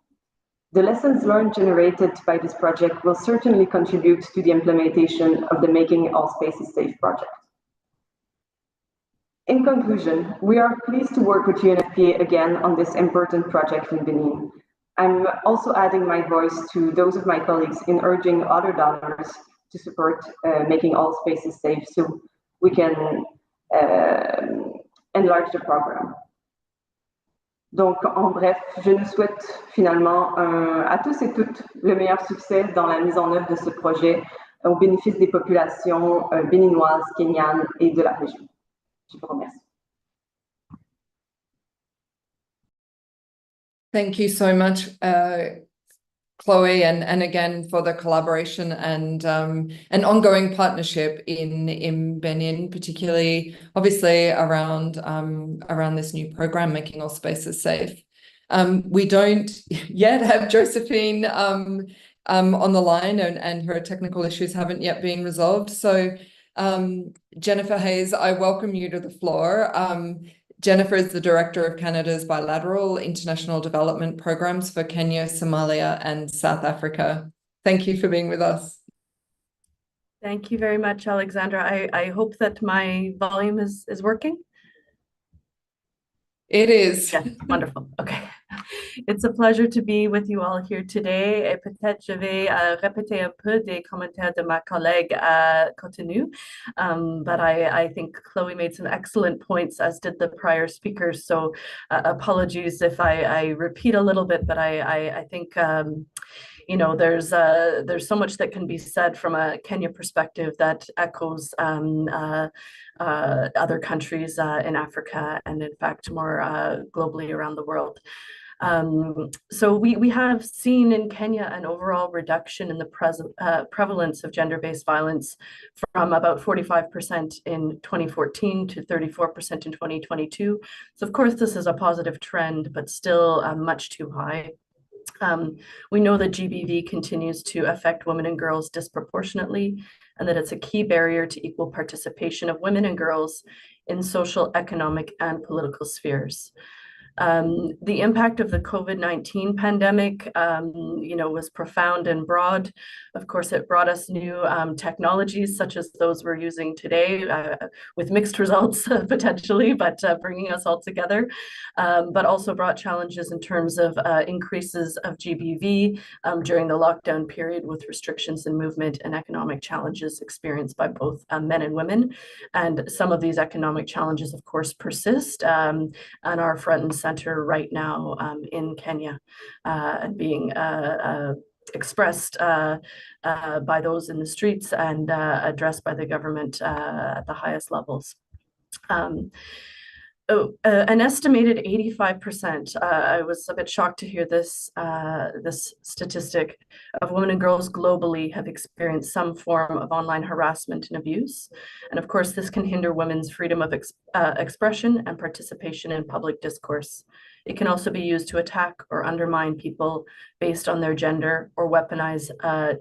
The lessons learned generated by this project will certainly contribute to the implementation of the Making All Spaces Safe project. In conclusion, we are pleased to work with UNFPA again on this important project in Benin. I'm also adding my voice to those of my colleagues in urging other donors to support Making All Spaces Safe so we can enlarge the program. Donc, en bref, je nous souhaite finalement à tous et toutes le meilleur succès dans la mise en œuvre de ce projet au bénéfice des populations béninoises, kenyanes et de la région. Je vous remercie. Thank you so much, Chloe, and again for the collaboration and an ongoing partnership in Benin, particularly obviously around this new program, Making All Spaces Safe. We don't yet have Josephine on the line, and her technical issues haven't yet been resolved. So Jennifer Hayes, I welcome you to the floor. Jennifer is the Director of Canada's Bilateral International Development Programs for Kenya, Somalia, and South Africa. Thank you for being with us. Thank you very much, Alexandra. I hope that my volume is working. It is. Yes, wonderful. Okay. It's a pleasure to be with you all here today. Et peut-être je vais répéter un peu des commentaires de ma collègue Cotonou. But I think Chloe made some excellent points, as did the prior speakers. So apologies if I repeat a little bit, but I think you know, there's so much that can be said from a Kenya perspective that echoes other countries in Africa and in fact more globally around the world. So we have seen in Kenya an overall reduction in the prevalence of gender-based violence from about 45% in 2014 to 34% in 2022. So of course this is a positive trend, but still much too high. We know that GBV continues to affect women and girls disproportionately, and that it's a key barrier to equal participation of women and girls in social, economic, and political spheres. The impact of the COVID-19 pandemic, you know, was profound and broad. Of course, it brought us new technologies such as those we're using today, with mixed results potentially, but bringing us all together. But also brought challenges in terms of increases of GBV during the lockdown period, with restrictions in movement and economic challenges experienced by both men and women. And some of these economic challenges, of course, persist and are front and center right now in Kenya, and being expressed by those in the streets and addressed by the government at the highest levels. An estimated 85%, I was a bit shocked to hear this, this statistic, of women and girls globally have experienced some form of online harassment and abuse. And of course, this can hinder women's freedom of expression and participation in public discourse. It can also be used to attack or undermine people based on their gender, or weaponize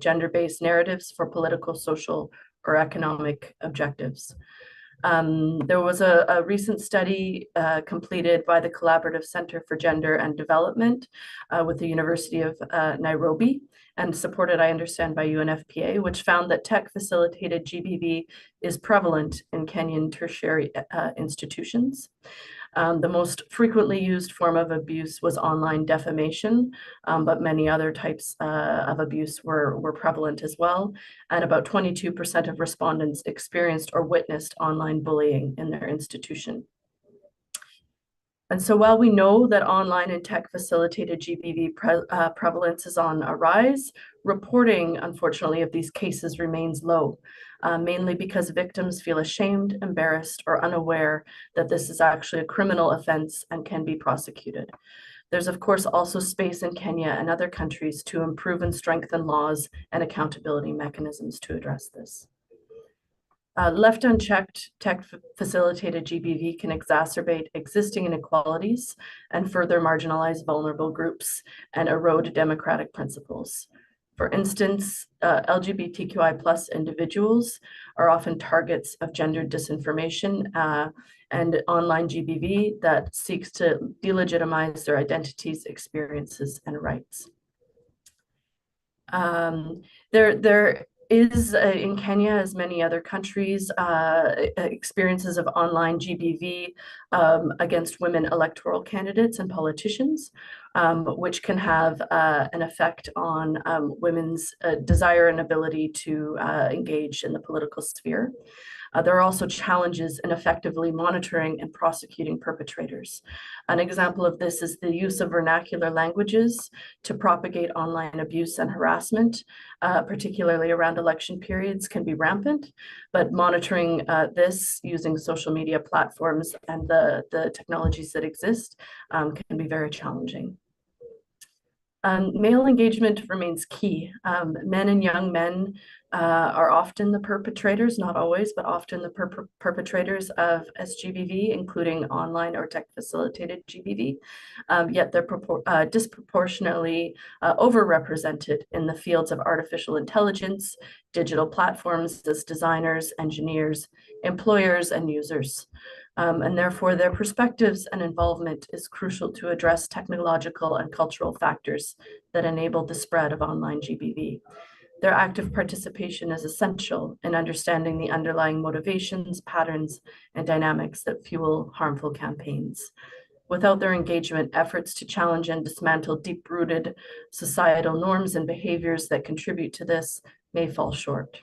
gender-based narratives for political, social, or economic objectives. There was a recent study completed by the Collaborative Center for Gender and Development with the University of Nairobi, and supported, I understand, by UNFPA, which found that tech-facilitated GBV is prevalent in Kenyan tertiary institutions. The most frequently used form of abuse was online defamation, but many other types of abuse were prevalent as well. And about 22% of respondents experienced or witnessed online bullying in their institution. And so while we know that online and tech-facilitated GBV prevalence is on a rise, reporting, unfortunately, of these cases remains low. mainly because victims feel ashamed, embarrassed, or unaware that this is actually a criminal offense and can be prosecuted. There's, of course, also space in Kenya and other countries to improve and strengthen laws and accountability mechanisms to address this. Left unchecked, tech-facilitated GBV can exacerbate existing inequalities and further marginalize vulnerable groups and erode democratic principles. For instance, LGBTQI+ individuals are often targets of gendered disinformation and online GBV that seeks to delegitimize their identities, experiences, and rights. There is in Kenya, as many other countries, experiences of online GBV against women electoral candidates and politicians, which can have an effect on women's desire and ability to engage in the political sphere. There are also challenges in effectively monitoring and prosecuting perpetrators. An example of this is the use of vernacular languages to propagate online abuse and harassment, particularly around election periods, can be rampant, but monitoring this using social media platforms and the technologies that exist can be very challenging. Male engagement remains key. Men and young men are often the perpetrators, not always, but often the perpetrators of SGBV, including online or tech-facilitated GBV, yet they're disproportionately overrepresented in the fields of artificial intelligence, digital platforms as designers, engineers, employers, and users. And therefore their perspectives and involvement is crucial to address technological and cultural factors that enable the spread of online GBV. Their active participation is essential in understanding the underlying motivations, patterns, and dynamics that fuel harmful campaigns. Without their engagement, efforts to challenge and dismantle deep-rooted societal norms and behaviors that contribute to this may fall short.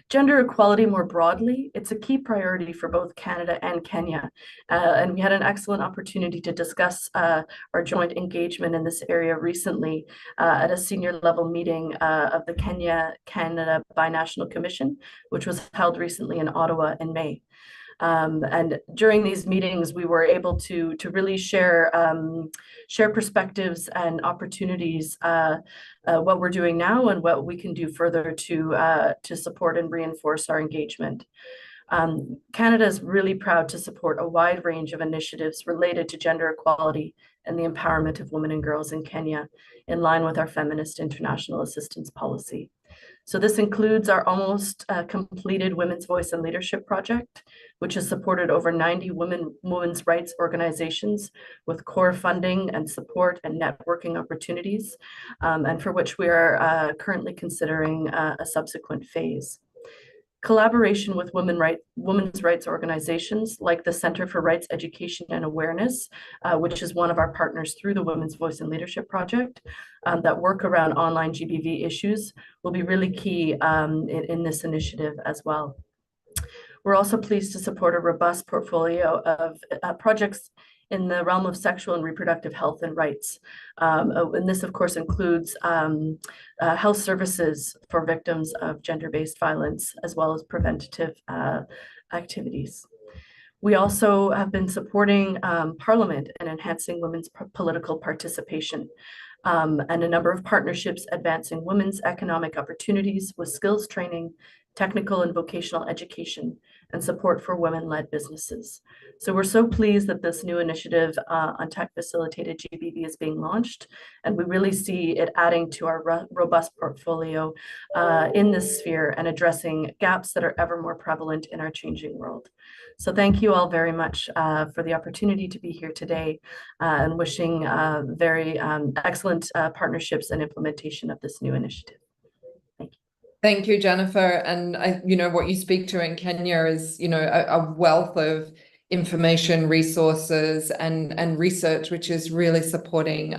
Gender equality more broadly, it's a key priority for both Canada and Kenya. And we had an excellent opportunity to discuss our joint engagement in this area recently at a senior level meeting of the Kenya-Canada Binational Commission, which was held recently in Ottawa in May. And during these meetings, we were able to really share perspectives and opportunities, what we're doing now and what we can do further to support and reinforce our engagement. Canada is really proud to support a wide range of initiatives related to gender equality and the empowerment of women and girls in Kenya, in line with our feminist international assistance policy. So this includes our almost completed Women's Voice and Leadership project, which has supported over 90 women's rights organizations with core funding and support and networking opportunities, and for which we are currently considering a subsequent phase. Collaboration with women's rights organizations like the Center for Rights Education and Awareness, which is one of our partners through the Women's Voice and Leadership Project, that work around online GBV issues, will be really key in this initiative as well. We're also pleased to support a robust portfolio of projects in the realm of sexual and reproductive health and rights. And this, of course, includes health services for victims of gender-based violence, as well as preventative activities. We also have been supporting Parliament and enhancing women's political participation, and a number of partnerships advancing women's economic opportunities with skills training, technical and vocational education, and support for women-led businesses. So we're so pleased that this new initiative on tech-facilitated GBV is being launched, and we really see it adding to our robust portfolio in this sphere and addressing gaps that are ever more prevalent in our changing world. So thank you all very much for the opportunity to be here today, and wishing very excellent partnerships and implementation of this new initiative. Thank you, Jennifer. And what you speak to in Kenya is, a wealth of information, resources, and research, which is really supporting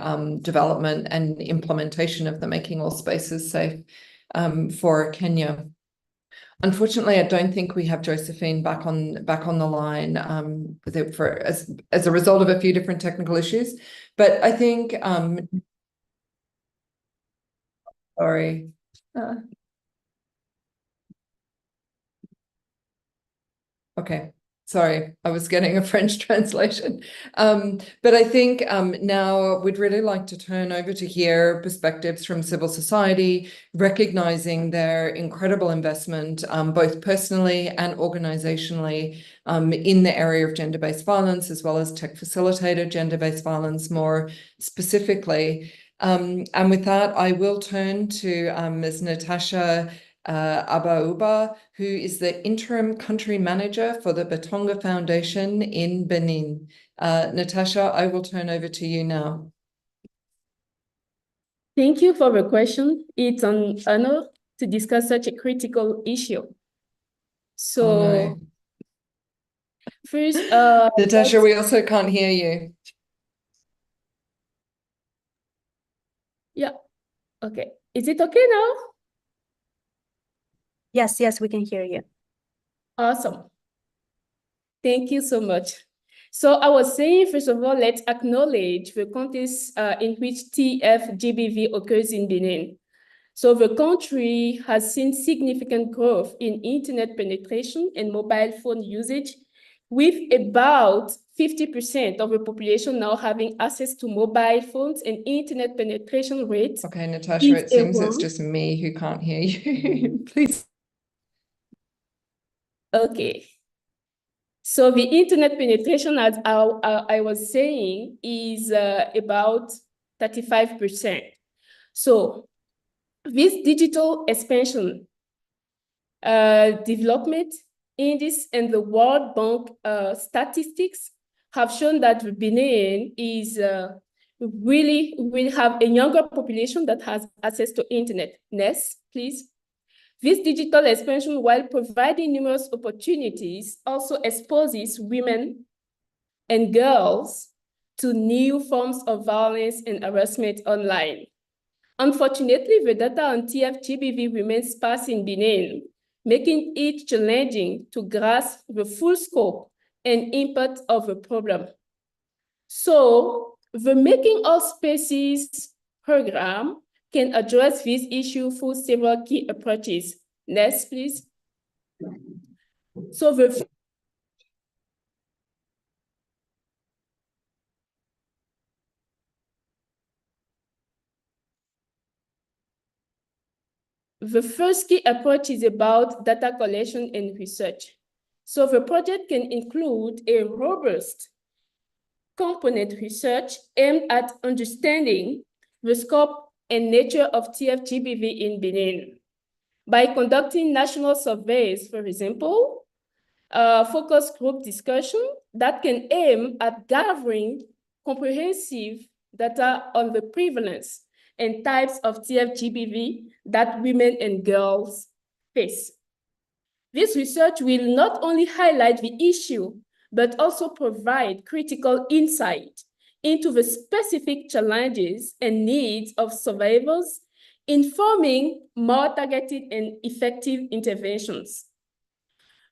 development and implementation of the Making All Spaces Safe for Kenya. Unfortunately, I don't think we have Josephine back on the line as a result of a few different technical issues. But I think sorry. Okay. Sorry, I was getting a French translation. But I think now we'd really like to turn over to hear perspectives from civil society, recognizing their incredible investment, both personally and organizationally, in the area of gender-based violence, as well as tech-facilitated gender-based violence more specifically. And with that, I will turn to Ms. Natasha Abauba, who is the interim country manager for the Batonga Foundation in Benin. Natasha, I will turn over to you now. Thank you for the question. It's an honor to discuss such a critical issue. So, first, Natasha, we also can't hear you. Yeah, okay. Is it okay now? Yes, we can hear you. Awesome. Thank you so much. So I was saying, first of all, let's acknowledge the context in which TF GBV occurs in Benin. So the country has seen significant growth in internet penetration and mobile phone usage, with about 50% of the population now having access to mobile phones, and internet penetration rates. Okay, Natasha, it seems it's just me who can't hear you. Please. Okay. So the internet penetration, as I was saying, is about 35%. So this digital expansion development index and the World Bank statistics have shown that Benin is really will have a younger population that has access to internet. Next, please. This digital expansion, while providing numerous opportunities, also exposes women and girls to new forms of violence and harassment online. Unfortunately, the data on TF GBV remains sparse in Benin, making it challenging to grasp the full scope and impact of the problem. So, the Making All Spaces program can address this issue through several key approaches. Next, please. So the first key approach is about data collection and research. So the project can include a robust component research aimed at understanding the scope and nature of TF GBV in Benin. By conducting national surveys, for example, focus group discussion that can aim at gathering comprehensive data on the prevalence and types of TF GBV that women and girls face. This research will not only highlight the issue, but also provide critical insight into the specific challenges and needs of survivors, informing more targeted and effective interventions.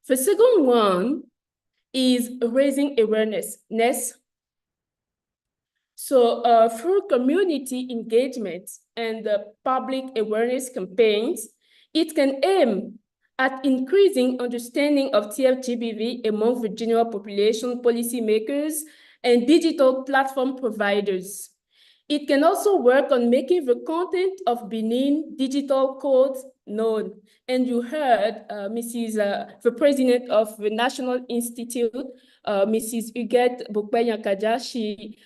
The second one is raising awareness. Next. So through community engagement and public awareness campaigns, it can aim at increasing understanding of TF GBV among the general population, policymakers, and digital platform providers. It can also work on making the content of Benin digital codes known. And you heard the president of the National Institute, Mrs. Huguette Bokwe-Yankadja, she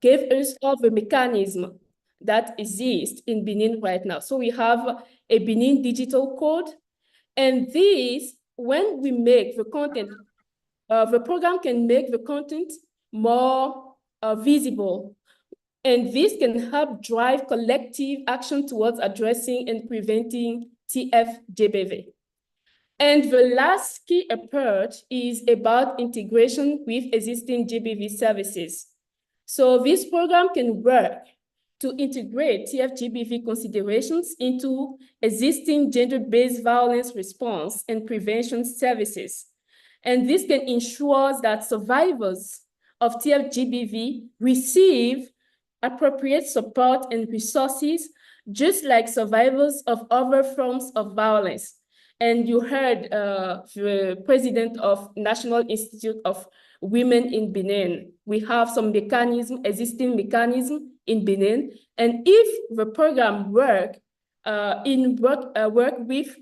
gave us all the mechanism that exists in Benin right now. So we have a Benin digital code, and this, when we make the content, the program can make the content more visible. And this can help drive collective action towards addressing and preventing TF GBV. And the last key approach is about integration with existing GBV services. So this program can work to integrate TF GBV considerations into existing gender-based violence response and prevention services. And this can ensure that survivors of TF GBV receive appropriate support and resources, just like survivors of other forms of violence. And you heard the president of National Institute of Women in Benin. We have some existing mechanism in Benin. And if the program work with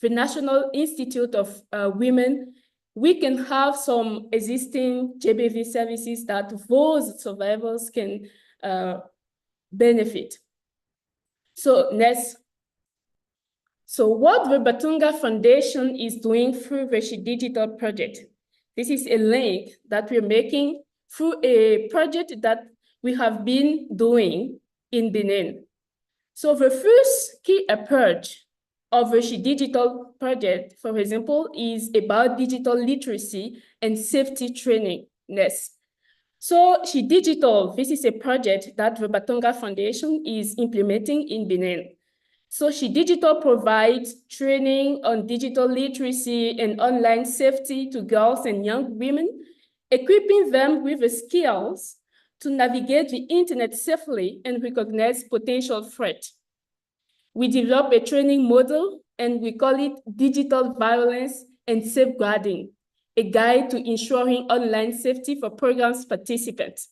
the National Institute of Women, we can have some existing GBV services that those survivors can benefit. So next. So what the Batunga Foundation is doing through the Digital project, this is a link that we're making through a project that we have been doing in Benin. So the first key approach of the Digital project, for example, is about digital literacy and safety training. So Digital, this is a project that the Batunga Foundation is implementing in Benin. So Digital provides training on digital literacy and online safety to girls and young women, equipping them with the skills to navigate the internet safely and recognize potential threats. We developed a training model and we call it Digital Violence and Safeguarding, a guide to ensuring online safety for programs participants.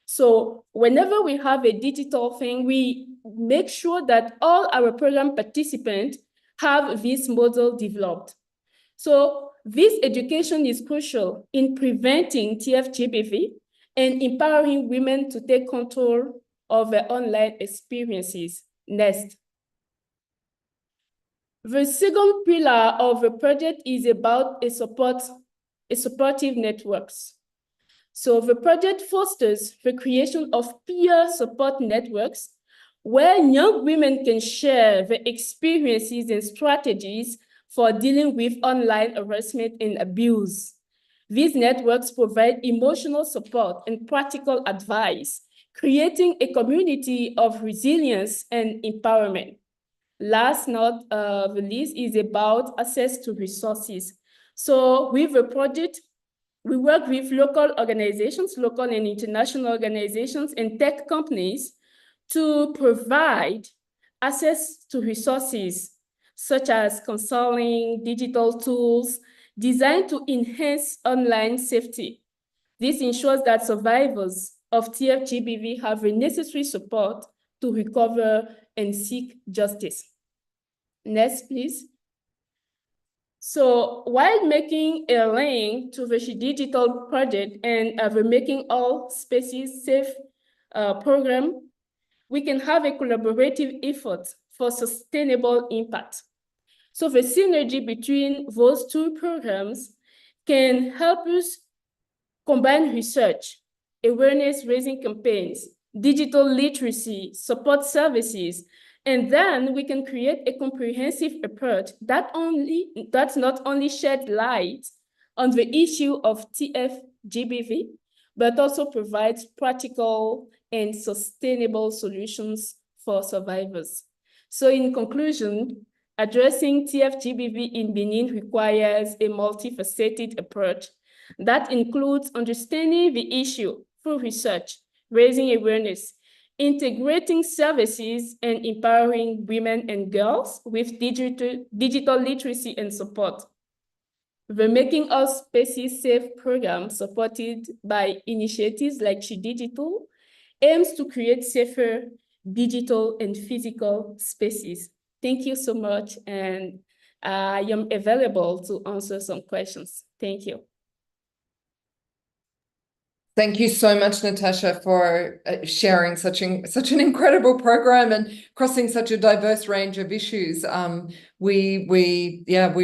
So whenever we have a digital thing, we make sure that all our program participants have this model developed. So this education is crucial in preventing TF GBV and empowering women to take control of their online experiences. Next. The second pillar of the project is about supportive networks. So the project fosters the creation of peer support networks where young women can share their experiences and strategies for dealing with online harassment and abuse. These networks provide emotional support and practical advice, creating a community of resilience and empowerment. Last not the least is about access to resources. So with the project, we work with local organizations, local and international organizations and tech companies to provide access to resources such as counseling, digital tools designed to enhance online safety. This ensures that survivors of TF GBV have the necessary support to recover and seek justice. Next, please. So while making a link to the Digital project and the Making All Spaces Safe program, we can have a collaborative effort for sustainable impact. So the synergy between those two programs can help us combine research, awareness-raising campaigns, digital literacy, support services, and then we can create a comprehensive approach that not only shed light on the issue of TF GBV, but also provides practical and sustainable solutions for survivors. So in conclusion, addressing TF GBV in Benin requires a multifaceted approach that includes understanding the issue through research, raising awareness, integrating services, and empowering women and girls with digital literacy and support. The Making All Spaces Safe program, supported by initiatives like Digital, aims to create safer digital and physical spaces. Thank you so much, and I am available to answer some questions. Thank you. Thank you so much, Natasha, for sharing such an incredible program and crossing such a diverse range of issues. We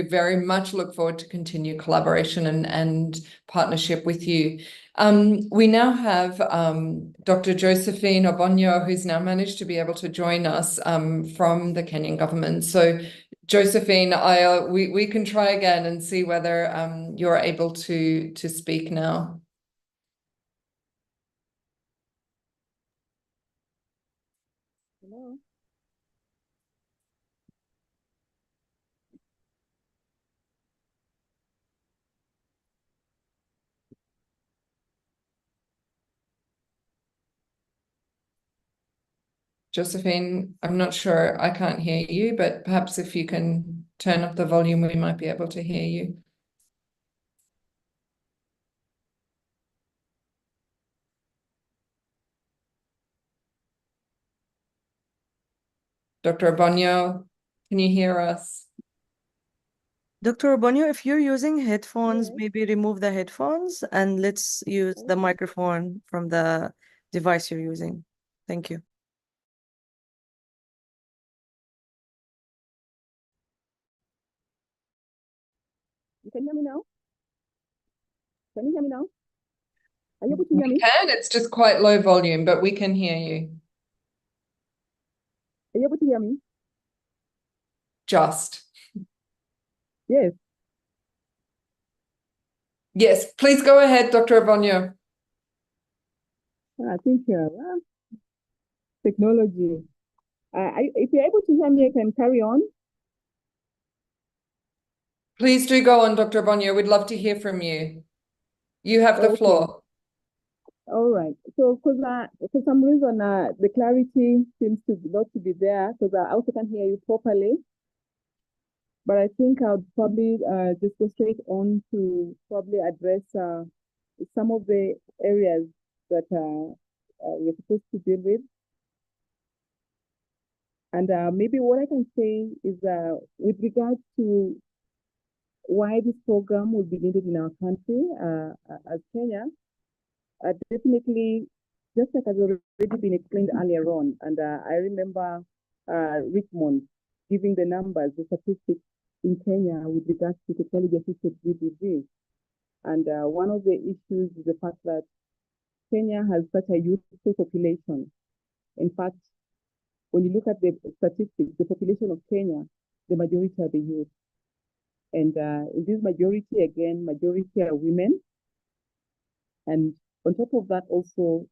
very much look forward to continued collaboration and partnership with you. We now have Dr. Josephine Obonyo, who's now managed to be able to join us from the Kenyan government. So Josephine, we can try again and see whether you're able to speak now. Hello. Josephine, I'm not sure, I can't hear you, but perhaps if you can turn up the volume, we might be able to hear you. Dr. Abonyo, can you hear us? Dr. Abonyo, if you're using headphones, Yes. maybe remove the headphones and let's use the microphone from the device you're using. Thank you. You can hear me now? Can you hear me now? Are you able to hear We me? can, it's just quite low volume, but we can hear you. Are you able to hear me? Just. Yes. Yes, please go ahead, Dr. Abonyo. I think technology. If you're able to hear me, I can carry on. Please do go on, Dr. Abonyo. We'd love to hear from you. You have the Okay. floor. All right. So, because for some reason, the clarity seems to not to be there, because I also can't hear you properly. But I think I'll probably just go straight on to probably address some of the areas that we're supposed to deal with. And maybe what I can say is with regard to why this program will be needed in our country as Kenya, definitely, just like has already been explained earlier on, and I remember Richmond giving the numbers, the statistics in Kenya with regards to technology-assisted GBV. And one of the issues is the fact that Kenya has such a youthful population. In fact, when you look at the statistics, the population of Kenya, the majority are the youth. And in this majority, again, majority are women. And on top of that, also,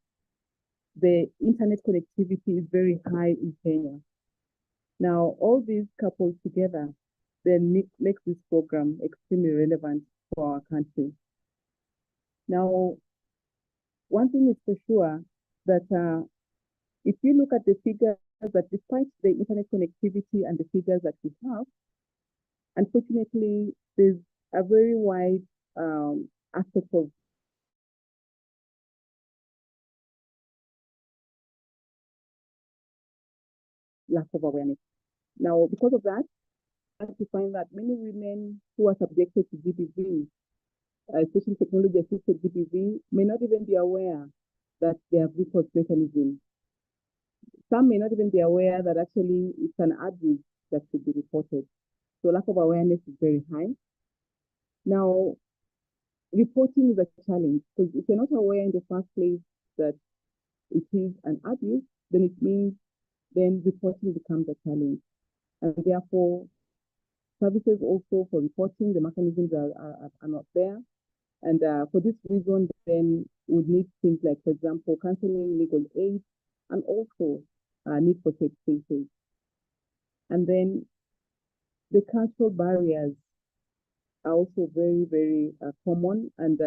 the internet connectivity is very high in Kenya. Now, all these coupled together then makes this program extremely relevant for our country. Now, one thing is for sure that if you look at the figures, that despite the internet connectivity and the figures that we have, unfortunately, there's a very wide aspect of lack of awareness. Now, because of that, you find that many women who are subjected to GBV, especially technology-assisted GBV, may not even be aware that they have recourse mechanism. Some may not even be aware that actually it's an abuse that should be reported. So lack of awareness is very high. Now, reporting is a challenge, because if you're not aware in the first place that it is an abuse, then it means then reporting becomes a challenge. And therefore, services also for reporting, the mechanisms are not there. And for this reason, then we need things like, for example, counseling, legal aid, and also need for safe spaces. And then the cultural barriers are also very, very common. And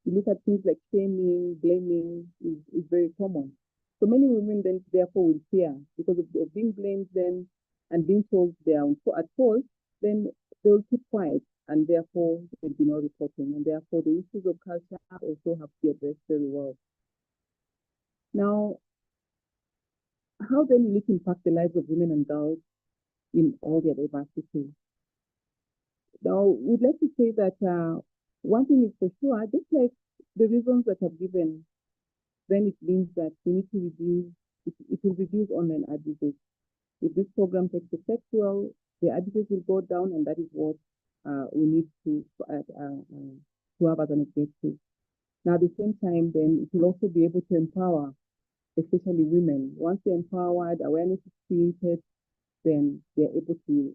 you look at things like shaming, blaming is very common. So many women then therefore will fear because of being blamed then and being told they are at fault, then they will keep quiet and therefore there will be no reporting. And therefore the issues of culture also have to be addressed very well. Now, how then will it impact the lives of women and girls in all their diversity? Now, we'd like to say that one thing is for sure, just like the reasons that I've given, then it means that we need to reduce, it will reduce online abuses. If this program takes effect well, the abuses will go down, and that is what we need to have as an objective. Now, at the same time, then it will also be able to empower, especially women. Once they're empowered, awareness is created, then they're able to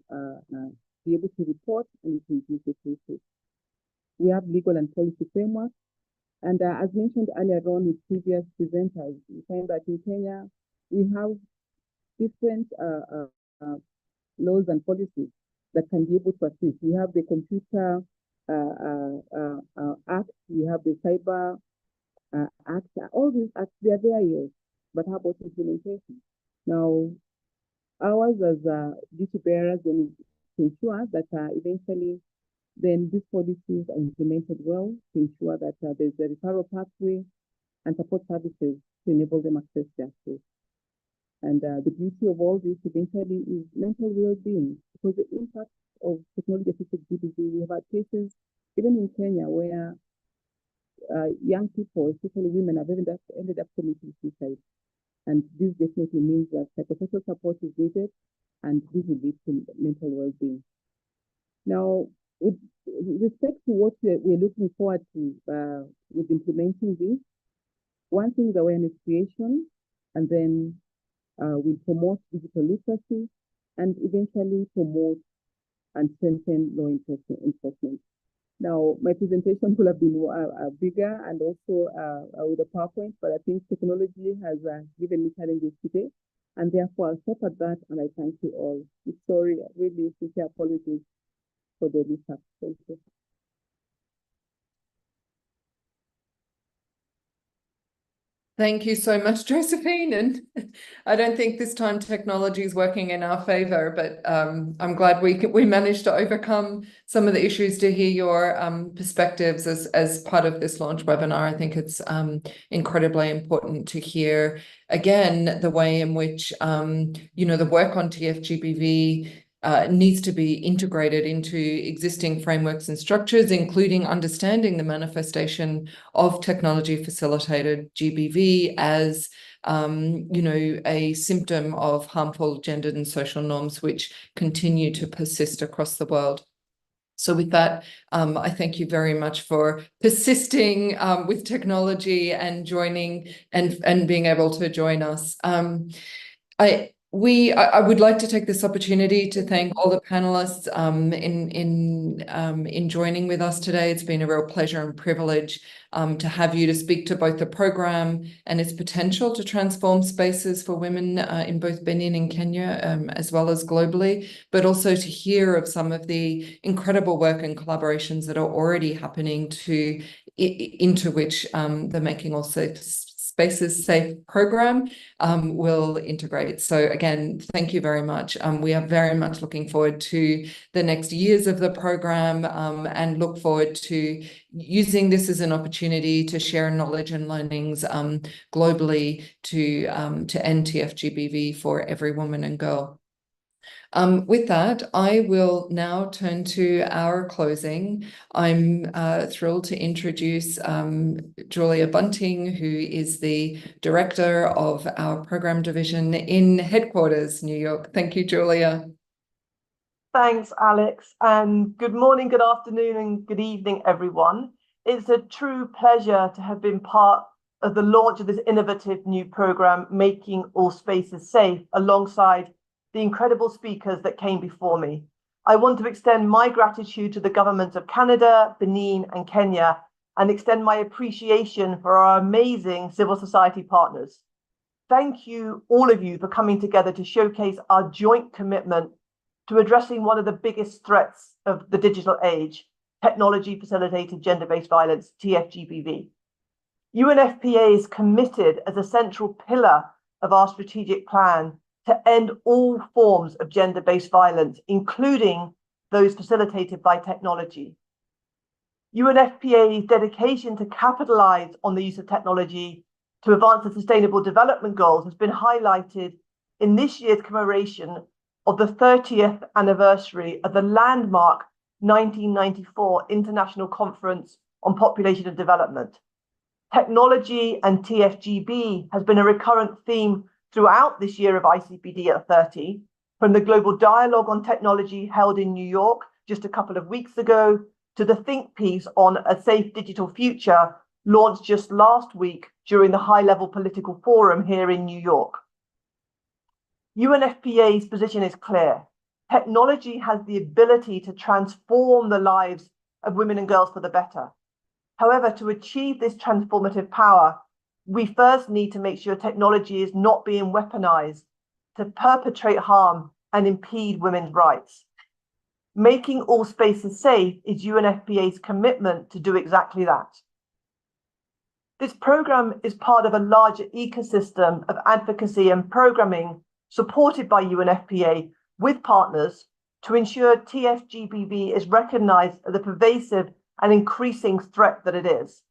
be able to report and to reduce the cases. We have legal and policy frameworks. And as mentioned earlier on with previous presenters, we find that in Kenya, we have different laws and policies that can be able to assist. We have the Computer Act, we have the Cyber Act, all these acts, they are there, yes, but how about implementation? Now, ours as duty bearers, then to ensure that eventually then these policies are implemented well, to ensure that there's a referral pathway and support services to enable them access justice. And the beauty of all this eventually is mental well-being, because the impact of technology-assisted GBV, we have had cases, even in Kenya, where young people, especially women, have ended up committing suicide. And this definitely means that psychosocial support is needed, and this will lead to mental well-being. Now, with respect to what we're looking forward to with implementing this, one thing is awareness creation, and then we'll promote digital literacy, and eventually promote and strengthen law enforcement. Now, my presentation could have been bigger and also with a PowerPoint, but I think technology has given me challenges today, and therefore I'll stop at that, and I thank you all. Sorry, really sincere apologies for the mishap. Thank you. Thank you so much, Josephine. And I don't think this time technology is working in our favor, but I'm glad we managed to overcome some of the issues to hear your perspectives as part of this launch webinar. I think it's incredibly important to hear, again, the way in which, the work on TF GBV needs to be integrated into existing frameworks and structures, including understanding the manifestation of technology-facilitated GBV as, a symptom of harmful gendered and social norms which continue to persist across the world. So with that, I thank you very much for persisting with technology and joining and being able to join us. I would like to take this opportunity to thank all the panelists in joining with us today. It's been a real pleasure and privilege to have you to speak to both the program and its potential to transform spaces for women in both Benin and Kenya, as well as globally, but also to hear of some of the incredible work and collaborations that are already happening into which the Making All Spaces Safe program will integrate. So again, thank you very much. We are very much looking forward to the next years of the program and look forward to using this as an opportunity to share knowledge and learnings globally to end TF GBV for every woman and girl. With that, I will now turn to our closing. I'm thrilled to introduce Julia Bunting, who is the director of our program division in headquarters, New York. Thank you, Julia. Thanks, Alex, and good morning, good afternoon, and good evening, everyone. It's a true pleasure to have been part of the launch of this innovative new program, Making All Spaces Safe, alongside the incredible speakers that came before me. I want to extend my gratitude to the governments of Canada, Benin, and Kenya, and extend my appreciation for our amazing civil society partners. Thank you, all of you, for coming together to showcase our joint commitment to addressing one of the biggest threats of the digital age, technology-facilitated gender-based violence, TF GBV. UNFPA is committed as a central pillar of our strategic plan to end all forms of gender-based violence, including those facilitated by technology. UNFPA's dedication to capitalize on the use of technology to advance the Sustainable Development Goals has been highlighted in this year's commemoration of the 30th anniversary of the landmark 1994 International Conference on Population and Development. Technology and TFGB has been a recurrent theme throughout this year of ICPD at 30, from the Global Dialogue on Technology held in New York just a couple of weeks ago, to the think piece on a safe digital future launched just last week during the high-level political forum here in New York. UNFPA's position is clear. Technology has the ability to transform the lives of women and girls for the better. However, to achieve this transformative power, we first need to make sure technology is not being weaponized to perpetrate harm and impede women's rights. Making All Spaces Safe is UNFPA's commitment to do exactly that. This program is part of a larger ecosystem of advocacy and programming supported by UNFPA with partners to ensure TF GBV is recognized as the pervasive and increasing threat that it is.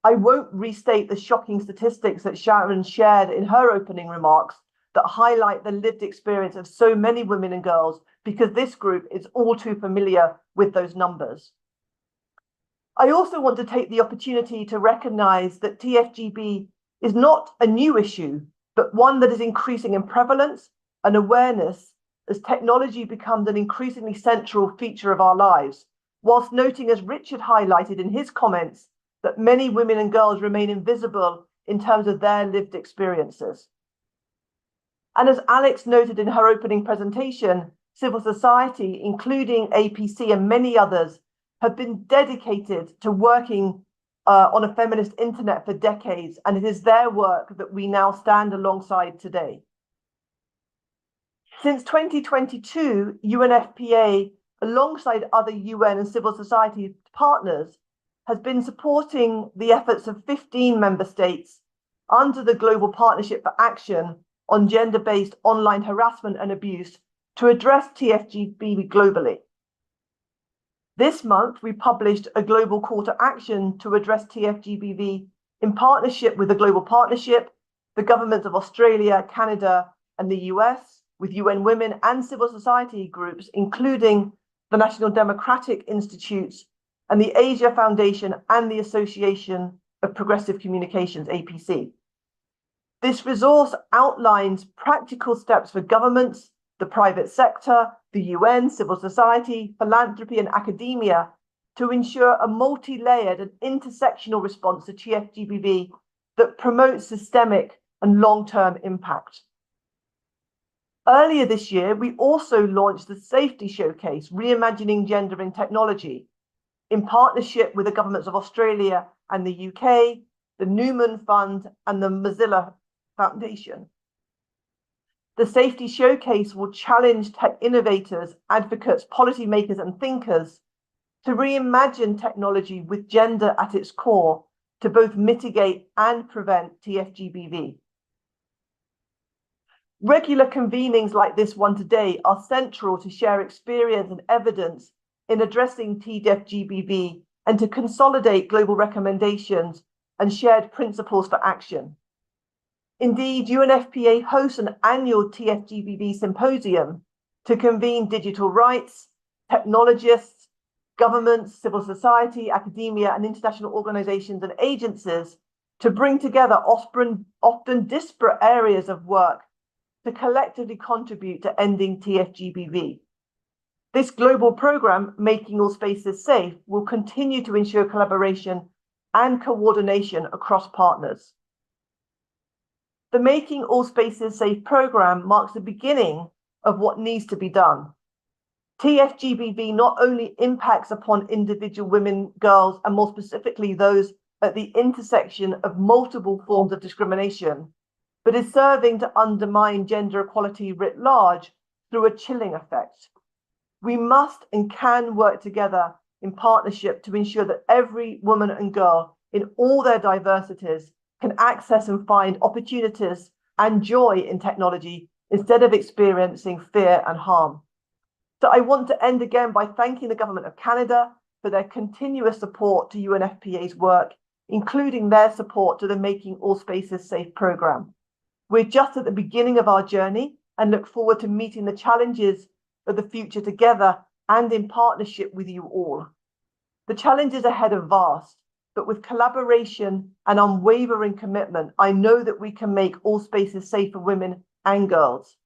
I won't restate the shocking statistics that Sharon shared in her opening remarks that highlight the lived experience of so many women and girls, because this group is all too familiar with those numbers. I also want to take the opportunity to recognize that TFGB is not a new issue, but one that is increasing in prevalence and awareness as technology becomes an increasingly central feature of our lives, whilst noting, as Richard highlighted in his comments, that many women and girls remain invisible in terms of their lived experiences. And as Alex noted in her opening presentation, civil society, including APC and many others, have been dedicated to working on a feminist internet for decades, and it is their work that we now stand alongside today. Since 2022, UNFPA, alongside other UN and civil society partners, has been supporting the efforts of 15 member states under the Global Partnership for Action on Gender-Based Online Harassment and Abuse to address TFGB globally. This month, we published a global call to action to address TFGBV in partnership with the Global Partnership, the governments of Australia, Canada, and the US, with UN Women and civil society groups, including the National Democratic Institutes and the Asia Foundation and the Association of Progressive Communications, APC. This resource outlines practical steps for governments, the private sector, the UN, civil society, philanthropy, and academia to ensure a multi-layered and intersectional response to TFGBV that promotes systemic and long-term impact. Earlier this year, we also launched the Safety Showcase, Reimagining Gender in Technology, in partnership with the governments of Australia and the UK, the Newman Fund, and the Mozilla Foundation. The Safety Showcase will challenge tech innovators, advocates, policymakers, and thinkers to reimagine technology with gender at its core to both mitigate and prevent TFGBV. Regular convenings like this one today are central to share experience and evidence in addressing TFGBV and to consolidate global recommendations and shared principles for action. Indeed, UNFPA hosts an annual TFGBV symposium to convene digital rights, technologists, governments, civil society, academia, and international organizations and agencies to bring together often disparate areas of work to collectively contribute to ending TFGBV. This global program, Making All Spaces Safe, will continue to ensure collaboration and coordination across partners. The Making All Spaces Safe program marks the beginning of what needs to be done. TFGBV not only impacts upon individual women, girls, and more specifically those at the intersection of multiple forms of discrimination, but is serving to undermine gender equality writ large through a chilling effect. We must and can work together in partnership to ensure that every woman and girl in all their diversities can access and find opportunities and joy in technology instead of experiencing fear and harm. So I want to end again by thanking the Government of Canada for their continuous support to UNFPA's work, including their support to the Making All Spaces Safe program. We're just at the beginning of our journey and look forward to meeting the challenges of the future together and in partnership with you all. The challenges ahead are vast, but with collaboration and unwavering commitment, I know that we can make all spaces safe for women and girls.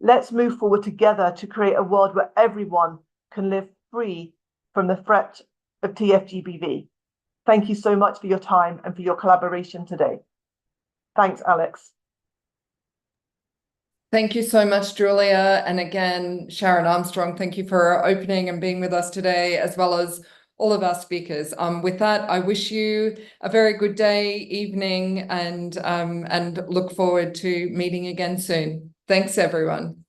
Let's move forward together to create a world where everyone can live free from the threat of TFGBV. Thank you so much for your time and for your collaboration today. Thanks, Alex. Thank you so much, Julia. And again, Sharon Armstrong, thank you for opening and being with us today, as well as all of our speakers. With that, I wish you a very good day, evening, and look forward to meeting again soon. Thanks, everyone.